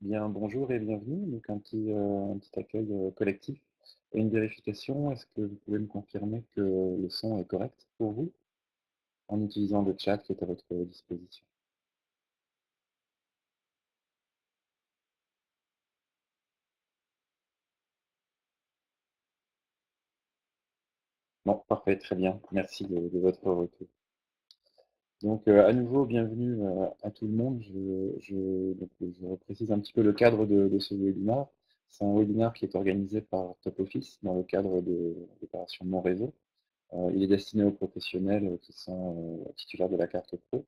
Bien, bonjour et bienvenue. Donc un petit accueil collectif et une vérification. Est-ce que vous pouvez me confirmer que le son est correct pour vous en utilisant le chat qui est à votre disposition? Bon, parfait, très bien. Merci de votre retour. Donc à nouveau, bienvenue à tout le monde. Je reprécise un petit peu le cadre de ce webinaire. C'est un webinaire qui est organisé par Top Office dans le cadre de l'opération Mon Réseau. Il est destiné aux professionnels qui sont titulaires de la carte pro.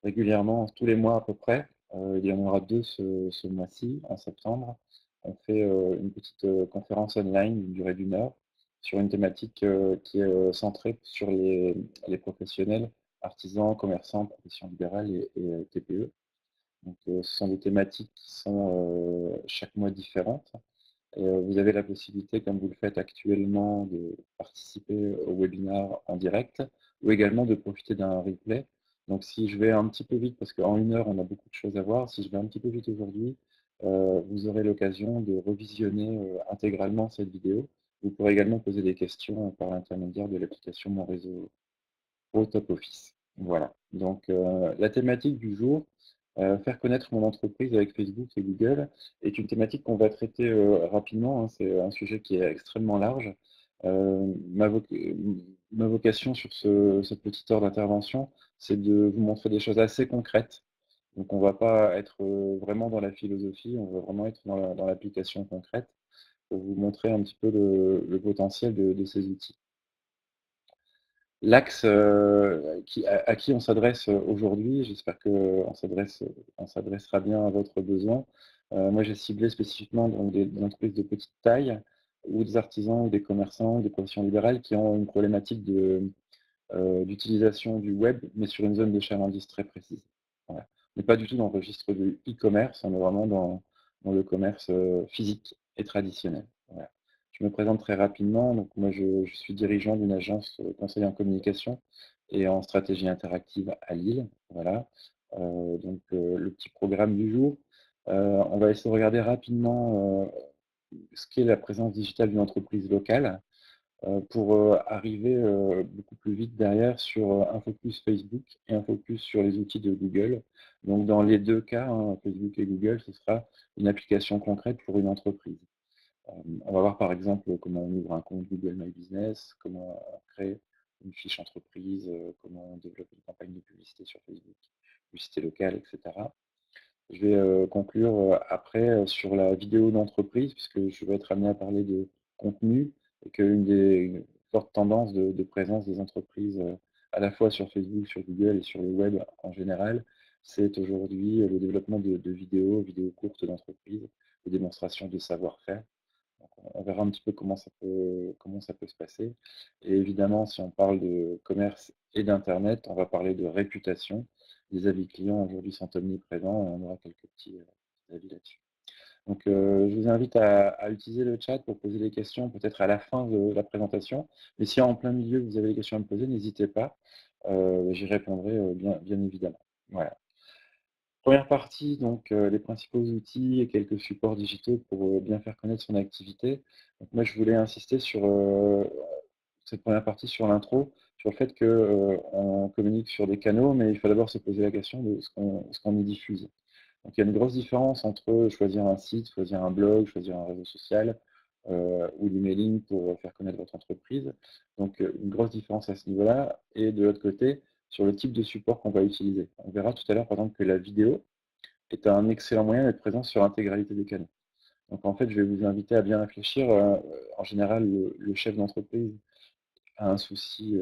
Régulièrement, tous les mois à peu près. Il y en aura 2 ce mois-ci, en septembre. On fait, une petite, conférence online d'une durée d'1 heure sur une thématique, qui est, centrée sur les professionnels, artisans, commerçants, professions libérales et TPE. Donc, ce sont des thématiques qui sont, chaque mois différentes. Et vous avez la possibilité, comme vous le faites actuellement, de participer au webinaire en direct ou également de profiter d'un replay. Donc si je vais un petit peu vite, parce qu'en 1 heure, on a beaucoup de choses à voir, si je vais un petit peu vite aujourd'hui, vous aurez l'occasion de revisionner intégralement cette vidéo. Vous pourrez également poser des questions par l'intermédiaire de l'application Mon Réseau au Top Office. Voilà. Donc, la thématique du jour, faire connaître mon entreprise avec Facebook et Google, est une thématique qu'on va traiter rapidement, hein. C'est un sujet qui est extrêmement large. Ma vocation sur cette petite heure d'intervention, c'est de vous montrer des choses assez concrètes. Donc, on ne va pas être vraiment dans la philosophie, on va vraiment être dans l'application concrète pour vous montrer un petit peu le potentiel de ces outils. L'axe, à qui on s'adresse, aujourd'hui, j'espère qu'on s'adressera bien à votre besoin. Moi, j'ai ciblé spécifiquement donc des entreprises de petite taille ou des artisans ou des commerçants ou des professions libérales qui ont une problématique d'utilisation du web, mais sur une zone de chalandise très précise. Voilà. On n'est pas du tout dans le registre du e-commerce, on est vraiment dans le commerce, physique et traditionnel. Voilà. Je me présente très rapidement. Donc moi, je suis dirigeant d'une agence, conseil en communication et en stratégie interactive à Lille. Voilà. Le petit programme du jour, on va essayer de regarder rapidement, ce qu'est la présence digitale d'une entreprise locale, pour, arriver, beaucoup plus vite derrière sur, un focus Facebook et un focus sur les outils de Google. Donc dans les 2 cas, hein, Facebook et Google, ce sera une application concrète pour une entreprise. On va voir par exemple comment on ouvre un compte Google My Business, comment on crée une fiche entreprise, comment on développe une campagne de publicité sur Facebook, publicité locale, et cetera. Je vais, conclure, après, sur la vidéo d'entreprise, puisque je vais être amené à parler de contenu et qu'une des fortes tendances de présence des entreprises, à la fois sur Facebook, sur Google et sur le web en général, c'est aujourd'hui, le développement de vidéos courtes d'entreprise, de démonstrations de savoir-faire. Donc on verra un petit peu comment ça peut se passer. Et évidemment, si on parle de commerce et d'internet, on va parler de réputation. Les avis clients aujourd'hui sont omniprésents et on aura quelques petits avis là-dessus. Donc je vous invite à utiliser le chat pour poser des questions, peut-être à la fin de la présentation. Mais si en plein milieu vous avez des questions à me poser, n'hésitez pas, j'y répondrai, bien évidemment. Voilà. Première partie, donc les principaux outils et quelques supports digitaux pour, bien faire connaître son activité. Donc moi, je voulais insister sur, cette première partie, sur l'intro, sur le fait que, on communique sur des canaux, mais il faut d'abord se poser la question de ce qu'on y diffuse. Donc il y a une grosse différence entre choisir un site, choisir un blog, choisir un réseau social, ou l'emailing pour faire connaître votre entreprise. Donc une grosse différence à ce niveau-là et de l'autre côté, sur le type de support qu'on va utiliser. On verra tout à l'heure, par exemple, que la vidéo est un excellent moyen d'être présent sur l'intégralité des canaux. Donc en fait, je vais vous inviter à bien réfléchir. En général, le chef d'entreprise a un souci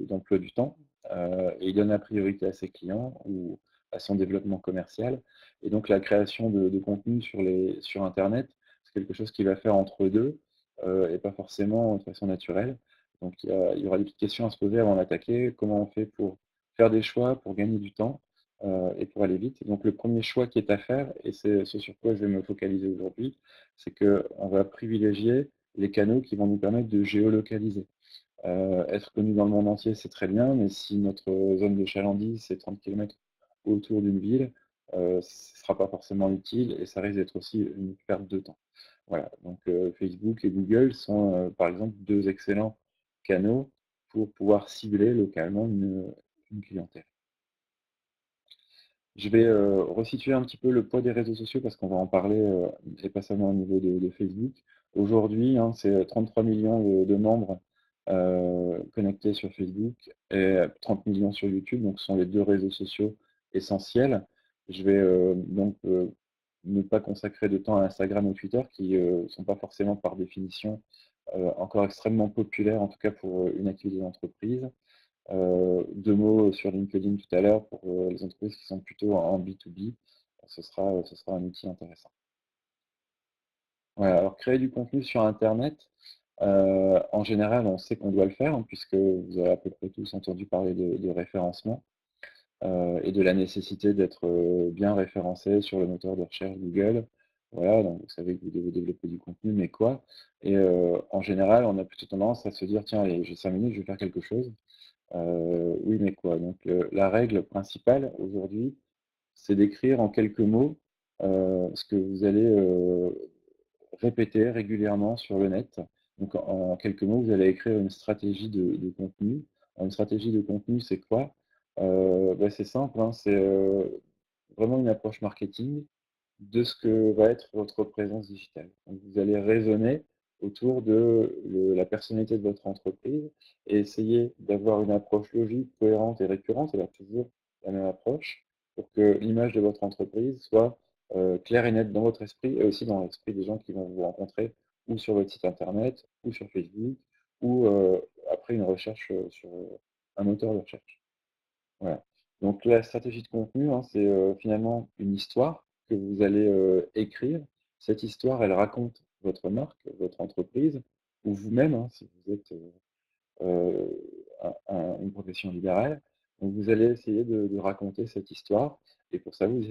d'emploi du temps et il donne la priorité à ses clients ou à son développement commercial. Et donc la création de contenu sur Internet, c'est quelque chose qu'il va faire entre deux et pas forcément de façon naturelle. Donc il y aura des petites questions à se poser avant d'attaquer. Comment on fait pour faire des choix, pour gagner du temps et pour aller vite. Donc le premier choix qui est à faire, et c'est ce sur quoi je vais me focaliser aujourd'hui, c'est qu'on va privilégier les canaux qui vont nous permettre de géolocaliser. Être connu dans le monde entier, c'est très bien, mais si notre zone de chalandise, c'est 30 km autour d'une ville, ce ne sera pas forcément utile et ça risque d'être aussi une perte de temps. Voilà, donc Facebook et Google sont, par exemple, 2 excellents canaux pour pouvoir cibler localement une clientèle. Je vais, resituer un petit peu le poids des réseaux sociaux parce qu'on va en parler, et pas seulement au niveau de Facebook. Aujourd'hui, hein, c'est 33 millions de membres, connectés sur Facebook et 30 millions sur YouTube, donc ce sont les 2 réseaux sociaux essentiels. Je vais, donc, ne pas consacrer de temps à Instagram ou Twitter qui, sont pas forcément par définition, encore extrêmement populaires, en tout cas pour, une activité d'entreprise. 2 mots sur LinkedIn tout à l'heure pour, les entreprises qui sont plutôt en B2B, ce sera un outil intéressant. Voilà, alors créer du contenu sur internet, en général, on sait qu'on doit le faire, hein, puisque vous avez à peu près tous entendu parler de référencement, et de la nécessité d'être, bien référencé sur le moteur de recherche Google. Voilà, donc vous savez que vous devez développer du contenu, mais quoi? Et en général, on a plutôt tendance à se dire: «Tiens, allez, j'ai 5 minutes, je vais faire quelque chose». Oui, mais quoi? Donc la règle principale aujourd'hui, c'est d'écrire en quelques mots, ce que vous allez, répéter régulièrement sur le net. Donc en quelques mots, vous allez écrire une stratégie de contenu. Une stratégie de contenu, c'est quoi? Bah, c'est simple, hein, c'est, vraiment une approche marketing de ce que va être votre présence digitale. Donc vous allez raisonner autour de la personnalité de votre entreprise et essayer d'avoir une approche logique, cohérente et récurrente, c'est-à-dire toujours la même approche, pour que l'image de votre entreprise soit claire et nette dans votre esprit et aussi dans l'esprit des gens qui vont vous rencontrer ou sur votre site internet ou sur Facebook ou après une recherche sur un moteur de recherche. Voilà. Donc la stratégie de contenu, hein, c'est, finalement une histoire que vous allez, écrire. Cette histoire, elle raconte votre marque, votre entreprise ou vous-même, hein, si vous êtes, une profession libérale. Donc vous allez essayer de raconter cette histoire et pour ça, vous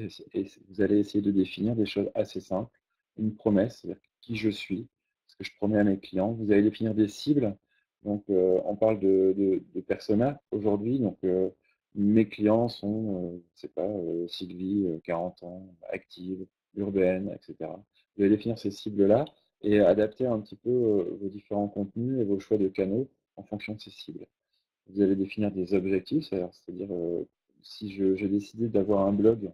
allez essayer de définir des choses assez simples. Une promesse, c'est-à-dire qui je suis, ce que je promets à mes clients. Vous allez définir des cibles. Donc on parle de persona aujourd'hui. Donc mes clients sont, je sais pas, Sylvie, 40 ans, active, urbaine, et cetera. Vous allez définir ces cibles-là et adapter un petit peu, vos différents contenus et vos choix de canaux en fonction de ces cibles. Vous allez définir des objectifs, c'est-à-dire, si j'ai décidé d'avoir un blog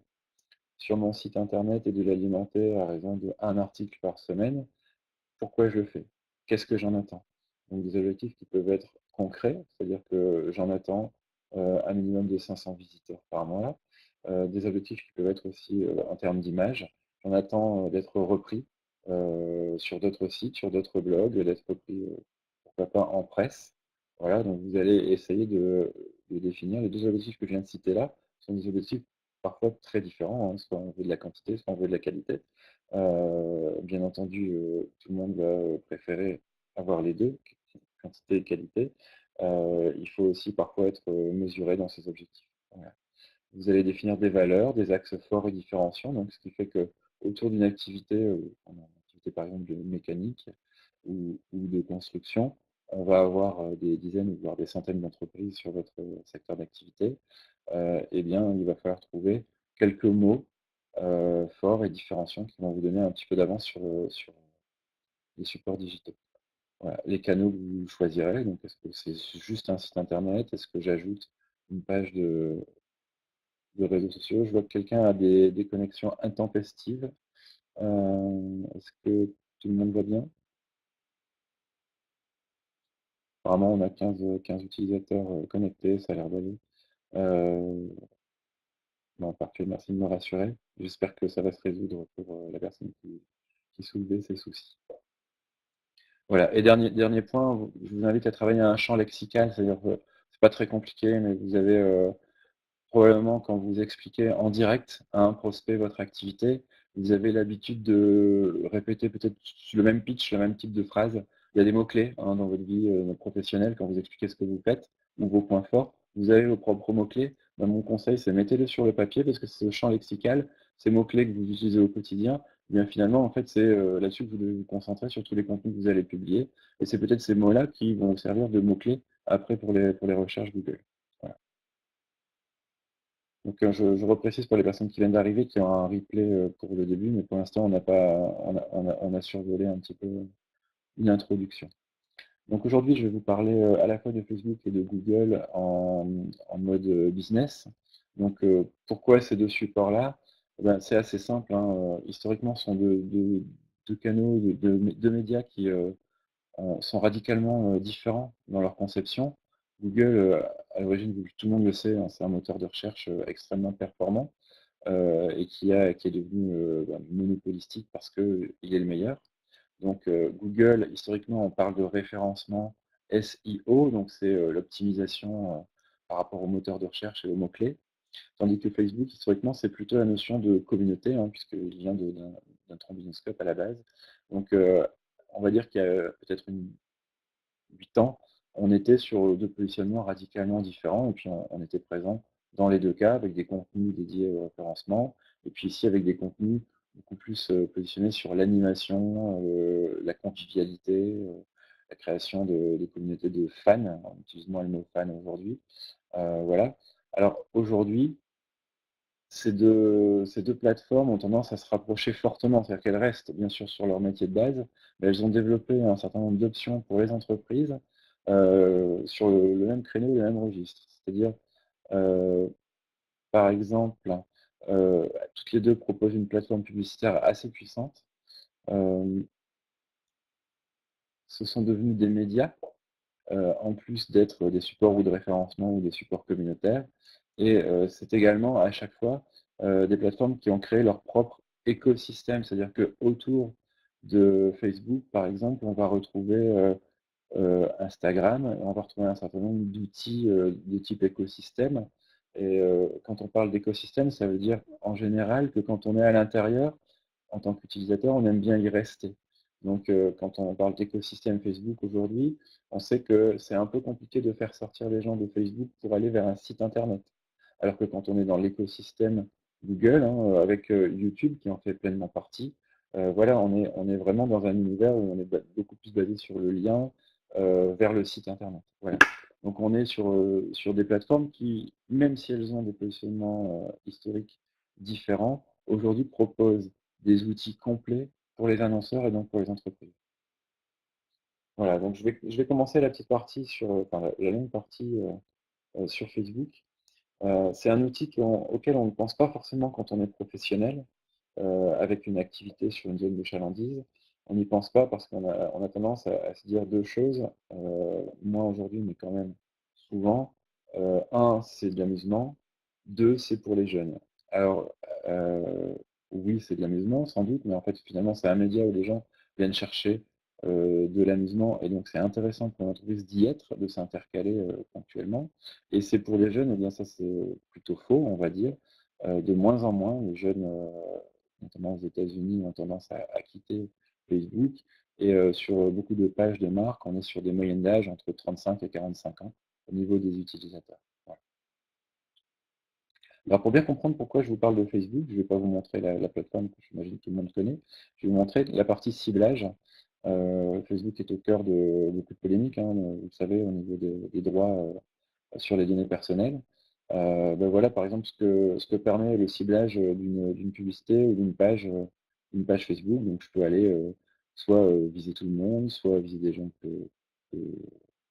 sur mon site internet et de l'alimenter à raison d'1 article par semaine, pourquoi je le fais? Qu'est-ce que j'en attends? Donc des objectifs qui peuvent être concrets, c'est-à-dire que j'en attends, un minimum de 500 visiteurs par mois. Des objectifs qui peuvent être aussi, en termes d'image. J'en attends, d'être repris, sur d'autres sites, sur d'autres blogs, d'être repris, pourquoi pas en presse. Voilà, donc vous allez essayer de définir les 2 objectifs que je viens de citer là, sont des objectifs parfois très différents, hein, soit on veut de la quantité, soit on veut de la qualité. Bien entendu, tout le monde va, préférer avoir les 2, quantité et qualité. Il faut aussi parfois être, mesuré dans ses objectifs. Voilà. Vous allez définir des valeurs, des axes forts et différenciants, donc ce qui fait que autour d'une activité, une activité par exemple de mécanique ou de construction, on va avoir, des dizaines ou voire des centaines d'entreprises sur votre, secteur d'activité. Eh bien, il va falloir trouver quelques mots, forts et différenciants qui vont vous donner un petit peu d'avance sur les supports digitaux. Voilà, les canaux que vous choisirez, donc est-ce que c'est juste un site internet? Est-ce que j'ajoute une page de réseaux sociaux? Je vois que quelqu'un a des connexions intempestives. Est-ce que tout le monde va bien? Apparemment, on a 15 utilisateurs, connectés, ça a l'air d'aller. Heu, bon, parfait, merci de me rassurer. J'espère que ça va se résoudre pour, la personne qui soulevait ces soucis. Voilà et dernier point, je vous invite à travailler un champ lexical, c'est-à-dire que c'est pas très compliqué, mais vous avez, probablement, quand vous expliquez en direct à un prospect votre activité, vous avez l'habitude de répéter peut-être le même pitch, le même type de phrase. Il y a des mots-clés, hein, dans votre vie, professionnelle quand vous expliquez ce que vous faites ou vos points forts. Vous avez vos propres mots-clés. Bah, mon conseil, c'est mettez-les sur le papier parce que ce champ lexical, ces mots-clés que vous utilisez au quotidien, eh bien finalement, en fait, c'est, là-dessus que vous devez vous concentrer sur tous les contenus que vous allez publier et c'est peut-être ces mots-là qui vont servir de mots-clés après pour les recherches Google. Voilà. Donc, je reprécise pour les personnes qui viennent d'arriver qu'il y aura un replay pour le début, mais pour l'instant, on n'a pas, on a survolé un petit peu une introduction. Donc aujourd'hui, je vais vous parler à la fois de Facebook et de Google en mode business. Donc pourquoi ces deux supports-là? Eh ben, c'est assez simple, hein, historiquement, ce sont deux canaux, deux médias qui sont radicalement différents dans leur conception. Google, à l'origine, tout le monde le sait, hein, c'est un moteur de recherche extrêmement performant et qui est devenu monopolistique parce qu'il est le meilleur. Donc Google, historiquement, on parle de référencement SEO, donc c'est l'optimisation par rapport au moteur de recherche et aux mots-clés. Tandis que Facebook, historiquement, c'est plutôt la notion de communauté, hein, puisqu'il vient d'un Business Club à la base. Donc on va dire qu'il y a peut-être 8 ans, on était sur deux positionnements radicalement différents, et puis on était présent dans les deux cas avec des contenus dédiés au référencement, et puis ici avec des contenus beaucoup plus positionnés sur l'animation, la convivialité, la création de communautés de fans. On utilise moins le mot fan aujourd'hui. Voilà. Alors aujourd'hui, ces deux plateformes ont tendance à se rapprocher fortement, c'est-à-dire qu'elles restent bien sûr sur leur métier de base, mais elles ont développé un certain nombre d'options pour les entreprises sur le même créneau, le même registre. C'est-à-dire, euh, par exemple, toutes les deux proposent une plateforme publicitaire assez puissante. Euh, Ce sont devenus des médias en plus d'être des supports ou de référencement ou des supports communautaires. Et c'est également à chaque fois des plateformes qui ont créé leur propre écosystème, c'est-à-dire qu'autour de Facebook, par exemple, on va retrouver Instagram, et on va retrouver un certain nombre d'outils de type écosystème. Et quand on parle d'écosystème, ça veut dire en général que quand on est à l'intérieur, en tant qu'utilisateur, on aime bien y rester. Donc, quand on parle d'écosystème Facebook aujourd'hui, on sait que c'est un peu compliqué de faire sortir les gens de Facebook pour aller vers un site internet. Alors que quand on est dans l'écosystème Google, hein, avec YouTube qui en fait pleinement partie, voilà, on est vraiment dans un univers où on est beaucoup plus basé sur le lien vers le site internet. Voilà. Donc on est sur des plateformes qui, même si elles ont des positionnements historiques différents, aujourd'hui proposent des outils complets pour les annonceurs et donc pour les entreprises. Voilà, donc je vais commencer la petite partie sur, enfin la longue partie sur Facebook. C'est un outil auquel on ne pense pas forcément quand on est professionnel, avec une activité sur une zone de chalandise. On n'y pense pas parce qu'on a tendance à se dire deux choses, moi aujourd'hui, mais quand même souvent. Un, c'est de l'amusement. Deux, c'est pour les jeunes. Alors, oui, c'est de l'amusement, sans doute, mais en fait, finalement, c'est un média où les gens viennent chercher de l'amusement, et donc c'est intéressant pour l'entreprise d'y être, de s'intercaler ponctuellement. Et c'est pour les jeunes, eh bien ça c'est plutôt faux, on va dire. De moins en moins, les jeunes, notamment aux États-Unis, ont tendance à quitter Facebook. Et sur beaucoup de pages de marque, on est sur des moyennes d'âge entre 35 et 45 ans au niveau des utilisateurs. Voilà. Alors pour bien comprendre pourquoi je vous parle de Facebook, je ne vais pas vous montrer la plateforme que j'imagine que tout le monde connaît. Je vais vous montrer la partie ciblage. Facebook est au cœur de beaucoup de polémiques, hein, vous le savez, au niveau des droits sur les données personnelles. Ben voilà, par exemple, ce que permet le ciblage d'une publicité ou d'une page Facebook. Donc, je peux aller soit viser tout le monde, soit viser des gens qui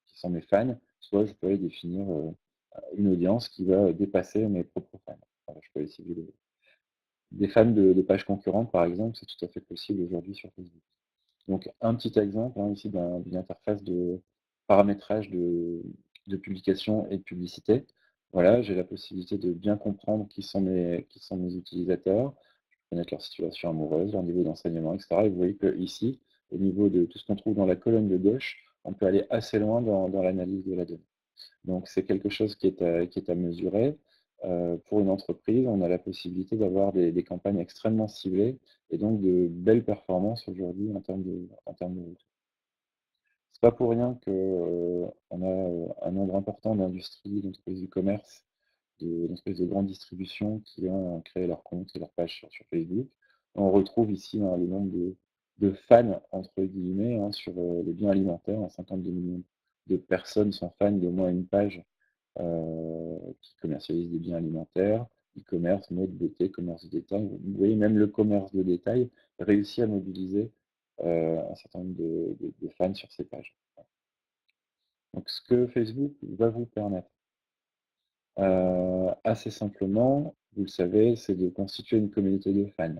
sont mes fans, soit je peux aller définir une audience qui va dépasser mes propres fans. Voilà, je peux aller cibler des fans de pages concurrentes, par exemple, c'est tout à fait possible aujourd'hui sur Facebook. Donc, un petit exemple hein, ici d'une interface de paramétrage de publication et de publicité. Voilà, j'ai la possibilité de bien comprendre qui sont mes utilisateurs, connaître leur situation amoureuse, leur niveau d'enseignement, etc. Et vous voyez que ici, au niveau de tout ce qu'on trouve dans la colonne de gauche, on peut aller assez loin dans l'analyse de la donnée. Donc, c'est quelque chose qui est à mesurer. Pour une entreprise, on a la possibilité d'avoir des campagnes extrêmement ciblées et donc de belles performances aujourd'hui en termes de retour. C'est pas pour rien qu'on a un nombre important d'industries, d'entreprises du commerce, d'entreprises de grande distribution qui ont créé leur compte et leur page sur Facebook. On retrouve ici hein, le nombre de fans, entre guillemets, hein, sur les biens alimentaires. 52 millions de personnes sont fans d'au moins une page qui commercialise des biens alimentaires. e-commerce, mode, beauté, commerce de détail. Vous voyez, même le commerce de détail réussit à mobiliser un certain nombre de fans sur ses pages. Donc ce que Facebook va vous permettre, assez simplement, vous le savez, c'est de constituer une communauté de fans.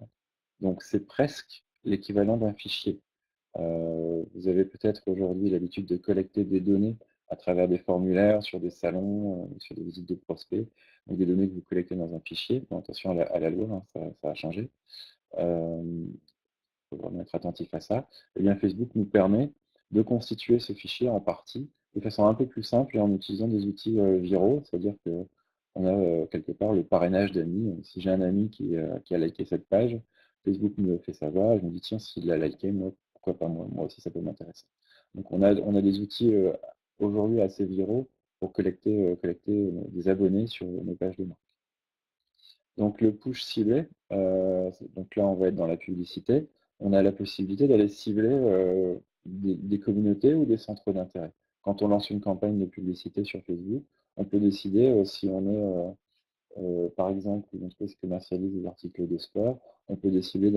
Donc c'est presque l'équivalent d'un fichier. Vous avez peut-être aujourd'hui l'habitude de collecter des données à travers des formulaires, sur des salons, sur des visites de prospects, donc des données que vous collectez dans un fichier. Bon, attention à la loi, hein, ça a changé. Faut vraiment être attentif à ça. Eh bien, Facebook nous permet de constituer ce fichier en partie de façon un peu plus simple et en utilisant des outils viraux, c'est-à-dire qu'on a quelque part le parrainage d'amis. Si j'ai un ami qui a liké cette page, Facebook me le fait savoir, je me dis tiens, s'il l'a liké, moi, pourquoi pas moi, moi aussi ça peut m'intéresser. Donc on a des outils aujourd'hui assez viraux pour collecter des abonnés sur nos pages de marque. Donc le push ciblé, donc là on va être dans la publicité, on a la possibilité d'aller cibler des communautés ou des centres d'intérêt. Quand on lance une campagne de publicité sur Facebook, on peut décider si on est par exemple, une entreprise qui commercialise des articles de sport, on décider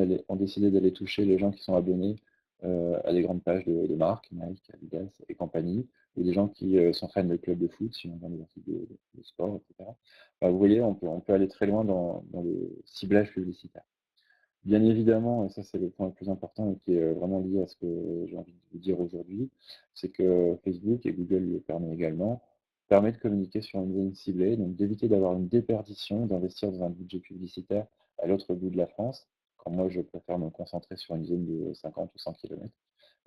d'aller toucher les gens qui sont abonnés à des grandes pages de marques, Nike, Adidas et compagnie, ou des gens qui sont fans de clubs de foot, si on vend des articles de sport, etc. Bah, vous voyez, on peut aller très loin dans le ciblage publicitaire. Bien évidemment, et ça c'est le point le plus important et qui est vraiment lié à ce que j'ai envie de vous dire aujourd'hui, c'est que Facebook, et Google le permet également, permet de communiquer sur une zone ciblée, donc d'éviter d'avoir une déperdition, d'investir dans un budget publicitaire à l'autre bout de la France, quand moi je préfère me concentrer sur une zone de 50 ou 100 km.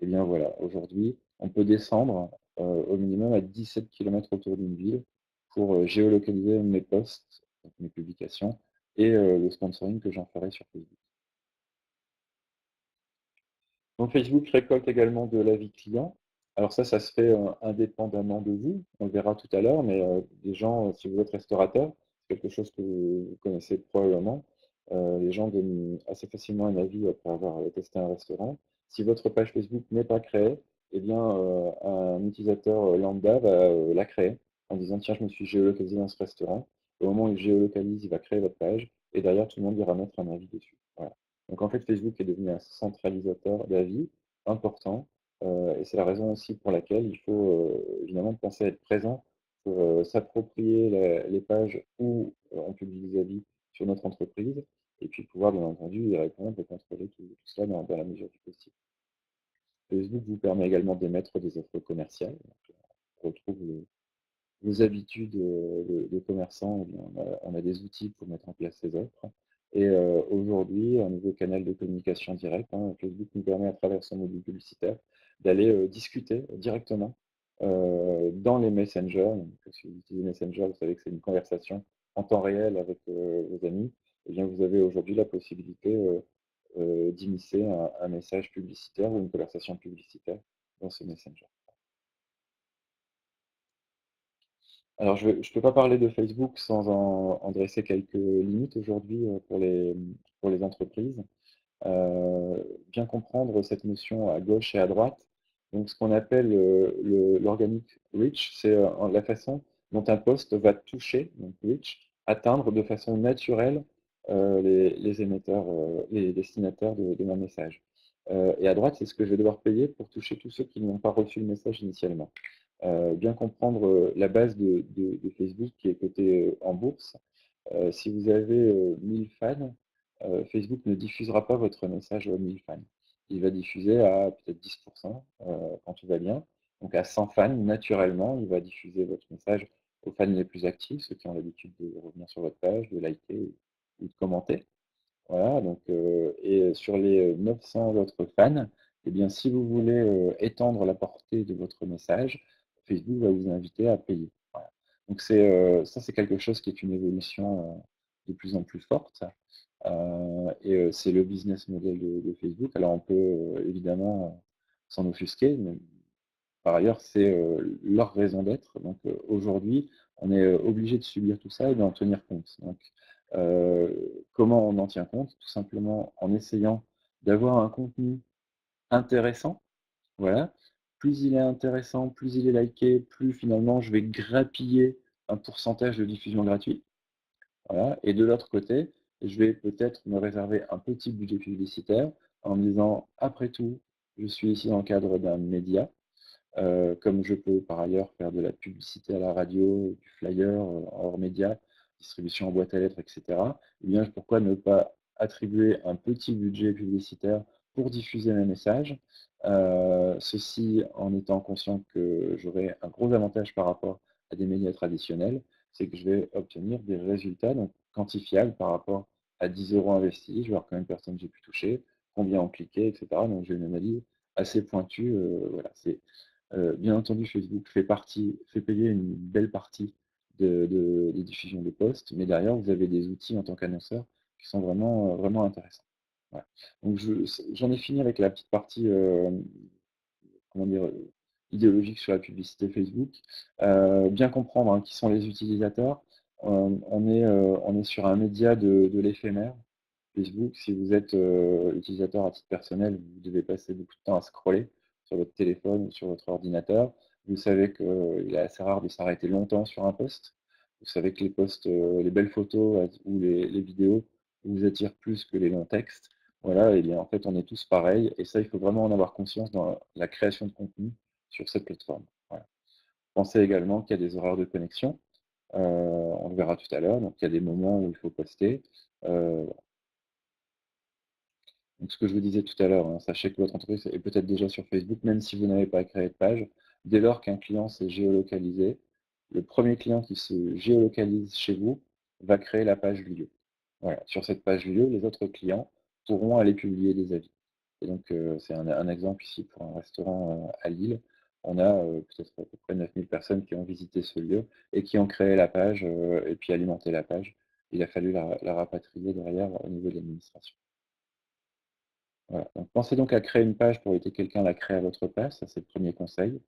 Et bien voilà, aujourd'hui, on peut descendre au minimum à 17 km autour d'une ville pour géolocaliser mes posts, donc mes publications, et le sponsoring que j'en ferai sur Facebook. Donc Facebook récolte également de l'avis client. Alors ça se fait indépendamment de vous, on le verra tout à l'heure, mais les gens, si vous êtes restaurateur, c'est quelque chose que vous connaissez probablement, les gens donnent assez facilement un avis après avoir testé un restaurant. Si votre page Facebook n'est pas créée, eh bien un utilisateur lambda va la créer en disant tiens, je me suis géolocalisé dans ce restaurant. Au moment où il géolocalise, il va créer votre page et derrière tout le monde ira mettre un avis dessus. Voilà. Donc en fait, Facebook est devenu un centralisateur d'avis important, et c'est la raison aussi pour laquelle il faut évidemment penser à être présent pour s'approprier les pages où on publie des avis sur notre entreprise, et puis pouvoir bien entendu y répondre et contrôler tout cela dans la mesure du possible. Facebook vous permet également d'émettre des offres commerciales. Donc, on retrouve vos habitudes de commerçant, eh bien, on a des outils pour mettre en place ces offres. Et aujourd'hui, un nouveau canal de communication directe, hein, Facebook nous permet à travers son module publicitaire d'aller discuter directement dans les messengers. Donc, si vous utilisez Messenger, vous savez que c'est une conversation en temps réel avec vos amis. Et bien, vous avez aujourd'hui la possibilité d'immiscer un message publicitaire ou une conversation publicitaire dans ce messenger. Alors, je ne peux pas parler de Facebook sans en dresser quelques limites aujourd'hui pour les entreprises. Bien comprendre cette notion à gauche et à droite. Donc, ce qu'on appelle l'organic reach, c'est la façon dont un poste va toucher, donc reach, atteindre de façon naturelle les émetteurs, les destinataires de mon message. Et à droite, c'est ce que je vais devoir payer pour toucher tous ceux qui n'ont pas reçu le message initialement. Bien comprendre la base de Facebook qui est cotée en bourse. Si vous avez 1000 fans, Facebook ne diffusera pas votre message aux 1000 fans. Il va diffuser à peut-être 10% quand tout va bien. Donc à 100 fans, naturellement, il va diffuser votre message aux fans les plus actifs, ceux qui ont l'habitude de revenir sur votre page, de liker ou de commenter. Voilà, donc, et sur les 900 autres fans, eh bien, si vous voulez étendre la portée de votre message, Facebook va vous inviter à payer. Voilà. Donc ça, c'est quelque chose qui est une évolution de plus en plus forte. Et c'est le business model de Facebook. Alors on peut évidemment s'en offusquer, mais par ailleurs, c'est leur raison d'être. Donc aujourd'hui, on est obligé de subir tout ça et d'en tenir compte. Donc, comment on en tient compte? Tout simplement en essayant d'avoir un contenu intéressant. Voilà. Plus il est intéressant, plus il est liké, plus finalement je vais grappiller un pourcentage de diffusion gratuite. Voilà. Et de l'autre côté, je vais peut-être me réserver un petit budget publicitaire en me disant: «Après tout, je suis ici dans le cadre d'un média, comme je peux par ailleurs faire de la publicité à la radio, du flyer, hors média, distribution en boîte à lettres et cetera. Eh bien, pourquoi ne pas attribuer un petit budget publicitaire pour diffuser mes messages?» Ceci en étant conscient que j'aurai un gros avantage par rapport à des médias traditionnels, c'est que je vais obtenir des résultats donc quantifiables par rapport à 10 € investis. Je vais voir combien de personnes j'ai pu toucher, combien ont cliqué et cetera. Donc j'ai une analyse assez pointue, voilà, c'est bien entendu, Facebook fait payer une belle partie des diffusions de posts, mais derrière, vous avez des outils en tant qu'annonceur qui sont vraiment, vraiment intéressants. Voilà. Donc j'en ai fini avec la petite partie, comment dire? Idéologique sur la publicité Facebook. Bien comprendre, hein, qui sont les utilisateurs. On est sur un média de l'éphémère. Facebook, si vous êtes, utilisateur à titre personnel, vous devez passer beaucoup de temps à scroller sur votre téléphone ou sur votre ordinateur. Vous savez qu'il est assez rare de s'arrêter longtemps sur un post. Vous savez que les posts, les belles photos ou les vidéos vous attirent plus que les longs textes. Voilà, et bien, en fait, on est tous pareils et ça, il faut vraiment en avoir conscience dans la création de contenu sur cette plateforme. Voilà. Pensez également qu'il y a des horaires de connexion, on le verra tout à l'heure, donc il y a des moments où il faut poster. Heu donc ce que je vous disais tout à l'heure, hein, sachez que votre entreprise est peut-être déjà sur Facebook, même si vous n'avez pas créé de page. Dès lors qu'un client s'est géolocalisé, le premier client qui se géolocalise chez vous va créer la page lieu. Voilà. Sur cette page lieu, les autres clients pourront aller publier des avis. Et donc, c'est un exemple ici pour un restaurant à Lille. On a peut-être à peu près 9 000 personnes qui ont visité ce lieu et qui ont créé la page et puis alimenté la page. Il a fallu la rapatrier derrière au niveau de l'administration. Voilà, donc pensez donc à créer une page pour éviter que quelqu'un la crée à votre place, ça c'est le premier conseil.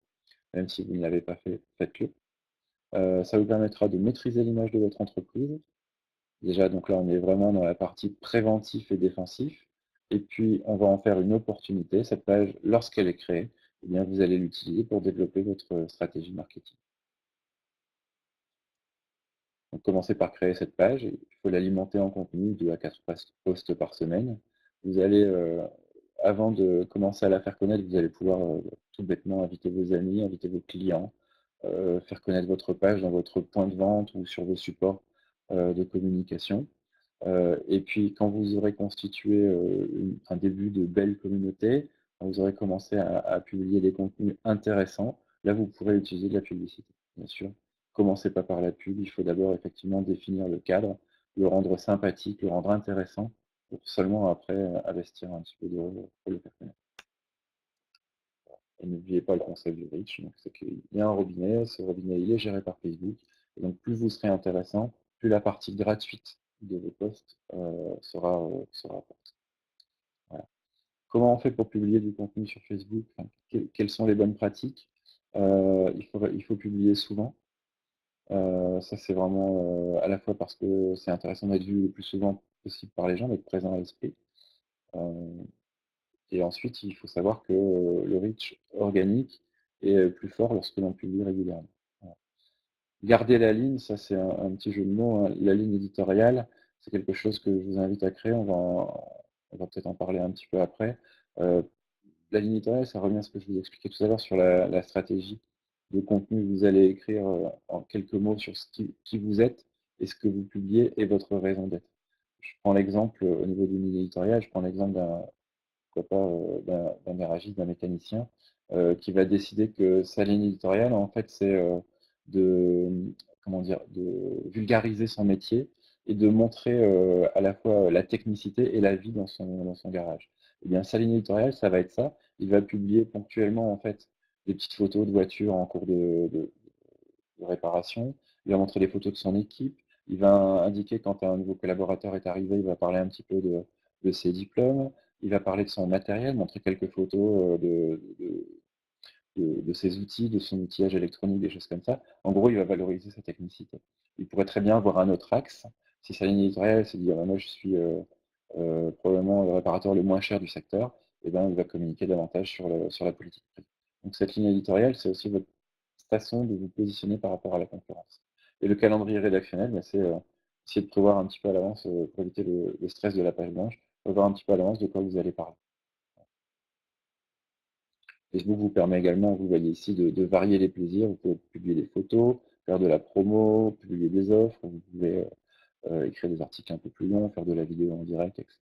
Même si vous ne l'avez pas fait, faites-le. Ça vous permettra de maîtriser l'image de votre entreprise. Déjà, donc là, on est vraiment dans la partie préventif et défensif. Et puis, on va en faire une opportunité. Cette page, lorsqu'elle est créée, eh bien, vous allez l'utiliser pour développer votre stratégie marketing. Donc, commencez par créer cette page. Il faut l'alimenter en contenu, 2 à 4 posts par semaine. Vous allez, avant de commencer à la faire connaître, vous allez pouvoir tout bêtement inviter vos amis, inviter vos clients, faire connaître votre page dans votre point de vente ou sur vos supports de communication. Et puis quand vous aurez constitué un début de belle communauté, quand vous aurez commencé à publier des contenus intéressants, là vous pourrez utiliser de la publicité, bien sûr. Commencez pas par la pub, il faut d'abord effectivement définir le cadre, le rendre sympathique, le rendre intéressant, pour seulement après investir un petit peu d'euros pour le faire connaître. Et n'oubliez pas le concept du reach, donc c'est qu'il y a un robinet, ce robinet il est géré par Facebook, et donc plus vous serez intéressant, plus la partie gratuite de vos posts sera forte. Voilà. Comment on fait pour publier du contenu sur Facebook? Enfin, quelles sont les bonnes pratiques? Il faut publier souvent. Ça c'est vraiment, à la fois parce que c'est intéressant d'être vu le plus souvent possible par les gens, d'être présent à l'esprit. Heu Et ensuite, il faut savoir que, le reach organique est, plus fort lorsque l'on publie régulièrement. Voilà. Garder la ligne, ça c'est un petit jeu de mots, hein. La ligne éditoriale, c'est quelque chose que je vous invite à créer. On va peut-être en parler un petit peu après. Heu, la ligne éditoriale, ça revient à ce que je vous expliquais tout à l'heure sur la stratégie de contenu que vous allez écrire, en quelques mots sur qui vous êtes et ce que vous publiez et votre raison d'être. Je prends l'exemple, au niveau d'une ligne éditoriale, je prends l'exemple pourquoi pas, d'un garagiste, d'un mécanicien, qui va décider que sa ligne éditoriale, en fait, c'est, de, comment dire? De vulgariser son métier et de montrer, à la fois, la technicité et la vie dans son garage. Eh bien, sa ligne éditoriale, ça va être ça. Il va publier ponctuellement, en fait, des petites photos de voitures en cours de réparation. Il va montrer des photos de son équipe. Il va indiquer quand un nouveau collaborateur est arrivé, il va parler un petit peu de ses diplômes. Il va parler de son matériel, montrer quelques photos de ses outils, de son outillage électronique, des choses comme ça. En gros, il va valoriser sa technicité. Il pourrait très bien avoir un autre axe. Si sa ligne éditoriale, c'est de dire, moi je suis probablement le réparateur le moins cher du secteur, et ben, il va communiquer davantage sur la politique prix. Donc cette ligne éditoriale, c'est aussi votre façon de vous positionner par rapport à la concurrence. Et le calendrier rédactionnel, ben, c'est essayez de prévoir un petit peu à l'avance, pour éviter le stress de la page blanche, prévoir un petit peu à l'avance de quoi vous allez parler. Facebook vous permet également, vous voyez ici, de varier les plaisirs. Vous pouvez publier des photos, faire de la promo, publier des offres, vous pouvez, écrire des articles un peu plus longs, faire de la vidéo en direct, etc.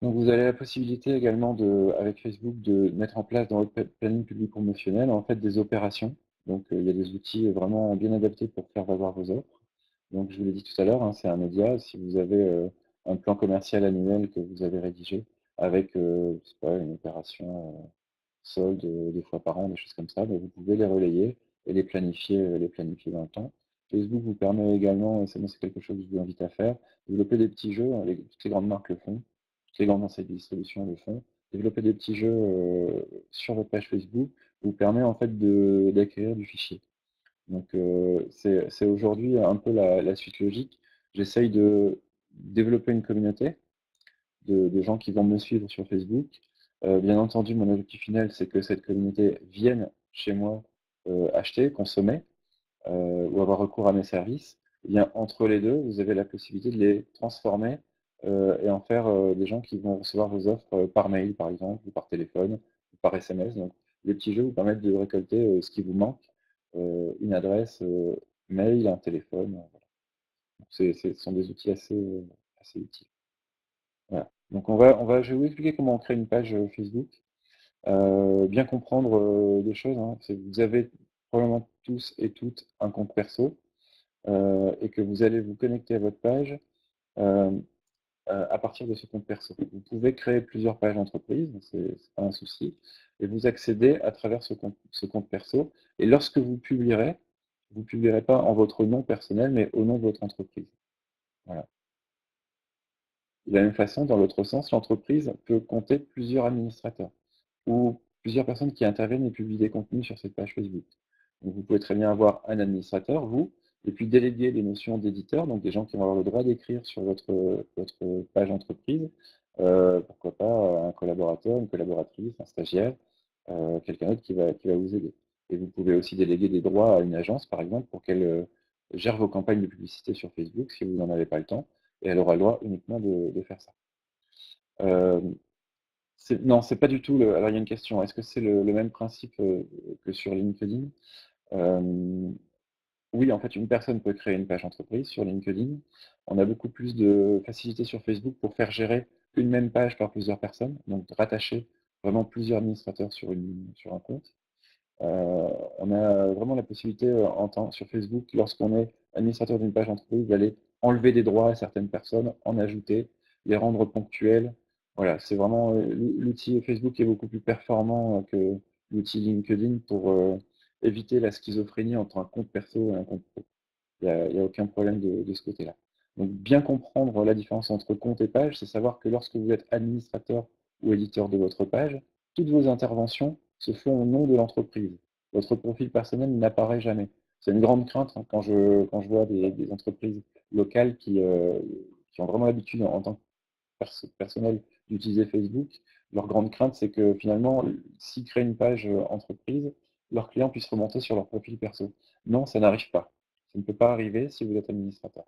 Donc vous avez la possibilité également avec Facebook de mettre en place dans votre planning public promotionnel en fait des opérations. Donc il y a des outils vraiment bien adaptés pour faire valoir vos offres. Donc je vous l'ai dit tout à l'heure, hein, c'est un média. Si vous avez un plan commercial annuel que vous avez rédigé avec je sais pas, une opération soldes, des fois par an, des choses comme ça, bah, vous pouvez les relayer et les planifier dans le temps. Facebook vous permet également, et ça moi c'est quelque chose que je vous invite à faire, développer des petits jeux, hein, toutes les grandes marques le font, toutes les grandes enseignes de distribution le font. Développer des petits jeux sur votre page Facebook vous permet en fait d'acquérir du fichier. Donc c'est aujourd'hui un peu la suite logique. J'essaye de développer une communauté de gens qui vont me suivre sur Facebook. Bien entendu, mon objectif final, c'est que cette communauté vienne chez moi acheter, consommer ou avoir recours à mes services. Eh bien, entre les deux, vous avez la possibilité de les transformer et en faire des gens qui vont recevoir vos offres par mail, par exemple, ou par téléphone, ou par SMS. Donc, les petits jeux vous permettent de récolter ce qui vous manque, une adresse mail, un téléphone. Voilà. Donc, ce sont des outils assez utiles. Voilà. Donc je vais vous expliquer comment on crée une page Facebook. Bien comprendre des choses, hein. Vous avez probablement tous et toutes un compte perso et que vous allez vous connecter à votre page euh, à partir de ce compte perso. Vous pouvez créer plusieurs pages d'entreprise, c'est pas un souci, et vous accédez à travers ce compte perso. Et lorsque vous publierez pas en votre nom personnel, mais au nom de votre entreprise. Voilà. De la même façon, dans l'autre sens, l'entreprise peut compter plusieurs administrateurs ou plusieurs personnes qui interviennent et publient des contenus sur cette page Facebook. Donc vous pouvez très bien avoir un administrateur, vous, et puis déléguer les notions d'éditeur, donc des gens qui vont avoir le droit d'écrire sur votre page entreprise, pourquoi pas un collaborateur, une collaboratrice, un stagiaire, quelqu'un d'autre qui va vous aider. Et vous pouvez aussi déléguer des droits à une agence, par exemple, pour qu'elle gère vos campagnes de publicité sur Facebook si vous n'en avez pas le temps, et elle aura le droit uniquement de faire ça. Euh, non, c'est pas du tout alors il y a une question, est-ce que c'est le même principe, que sur LinkedIn? Hem, oui, en fait, une personne peut créer une page entreprise sur LinkedIn. On a beaucoup plus de facilité sur Facebook pour faire gérer une même page par plusieurs personnes, donc rattacher vraiment plusieurs administrateurs sur un compte. On a vraiment la possibilité, sur Facebook, lorsqu'on est administrateur d'une page entreprise, d'aller enlever des droits à certaines personnes, en ajouter, les rendre ponctuels. Voilà, c'est vraiment, l'outil Facebook est beaucoup plus performant, que l'outil LinkedIn pour, éviter la schizophrénie entre un compte perso et un compte pro. Il y a aucun problème de ce côté-là. Donc bien comprendre la différence entre compte et page, c'est savoir que lorsque vous êtes administrateur ou éditeur de votre page, toutes vos interventions se font au nom de l'entreprise. Votre profil personnel n'apparaît jamais. C'est une grande crainte hein, quand je vois des entreprises locales qui ont vraiment l'habitude en tant que personnel d'utiliser Facebook. Leur grande crainte, c'est que finalement, s'ils créent une page entreprise, leurs clients puissent remonter sur leur profil perso. Non, ça n'arrive pas. Ça ne peut pas arriver si vous êtes administrateur.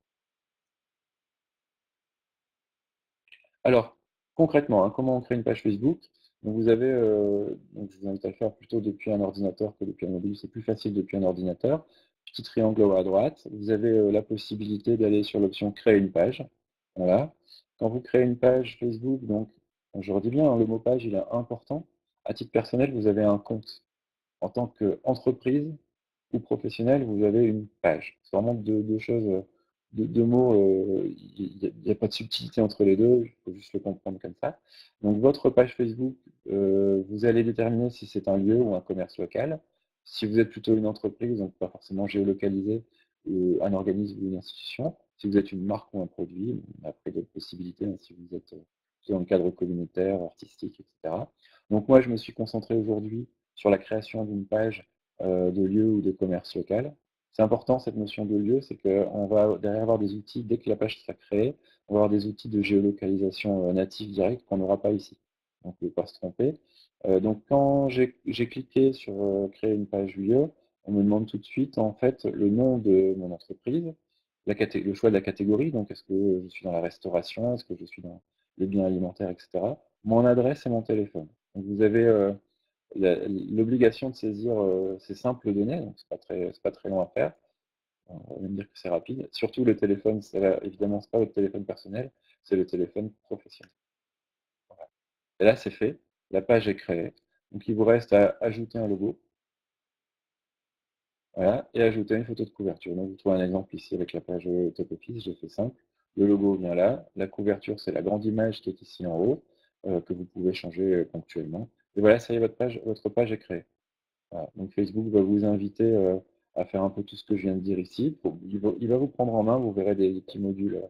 Alors, concrètement, hein, comment on crée une page Facebook? Donc vous avez, donc je vous invite à le faire plutôt depuis un ordinateur que depuis un mobile, c'est plus facile depuis un ordinateur. Petit triangle en haut à droite, vous avez la possibilité d'aller sur l'option créer une page. Voilà. Quand vous créez une page Facebook, donc je redis bien, hein, le mot page il est important. À titre personnel, vous avez un compte. En tant qu'entreprise ou professionnel, vous avez une page. C'est vraiment deux choses, deux mots, il n'y a pas de subtilité entre les deux, il faut juste le comprendre comme ça. Donc votre page Facebook, vous allez déterminer si c'est un lieu ou un commerce local. Si vous êtes plutôt une entreprise, donc pas forcément géolocalisé, un organisme ou une institution. Si vous êtes une marque ou un produit, après d'autres possibilités, hein, si vous êtes dans le cadre communautaire, artistique, etc. Donc moi, je me suis concentré aujourd'hui sur la création d'une page de lieu ou de commerce local. C'est important cette notion de lieu, c'est qu'on va derrière avoir des outils, dès que la page sera créée, on va avoir des outils de géolocalisation natifs directs qu'on n'aura pas ici. donc ne pas se tromper. Donc quand j'ai cliqué sur créer une page UE, on me demande tout de suite en fait le nom de mon entreprise, le choix de la catégorie, donc est-ce que je suis dans la restauration, est-ce que je suis dans les biens alimentaires, etc. Mon adresse et mon téléphone. Donc vous avez l'obligation de saisir ces simples données, donc c'est pas très long à faire. On va même dire que c'est rapide. Surtout le téléphone, évidemment, c'est pas votre téléphone personnel, c'est le téléphone professionnel. Voilà. Et là, c'est fait. La page est créée. Donc, il vous reste à ajouter un logo, voilà, et ajouter une photo de couverture. Donc, vous trouvez un exemple ici avec la page Top Office, j'ai fait simple. Le logo vient là. La couverture, c'est la grande image qui est ici en haut, que vous pouvez changer ponctuellement. Et voilà, ça y est, votre page est créée. Voilà. Donc Facebook va vous inviter à faire un peu tout ce que je viens de dire ici. Il va vous prendre en main, vous verrez des petits modules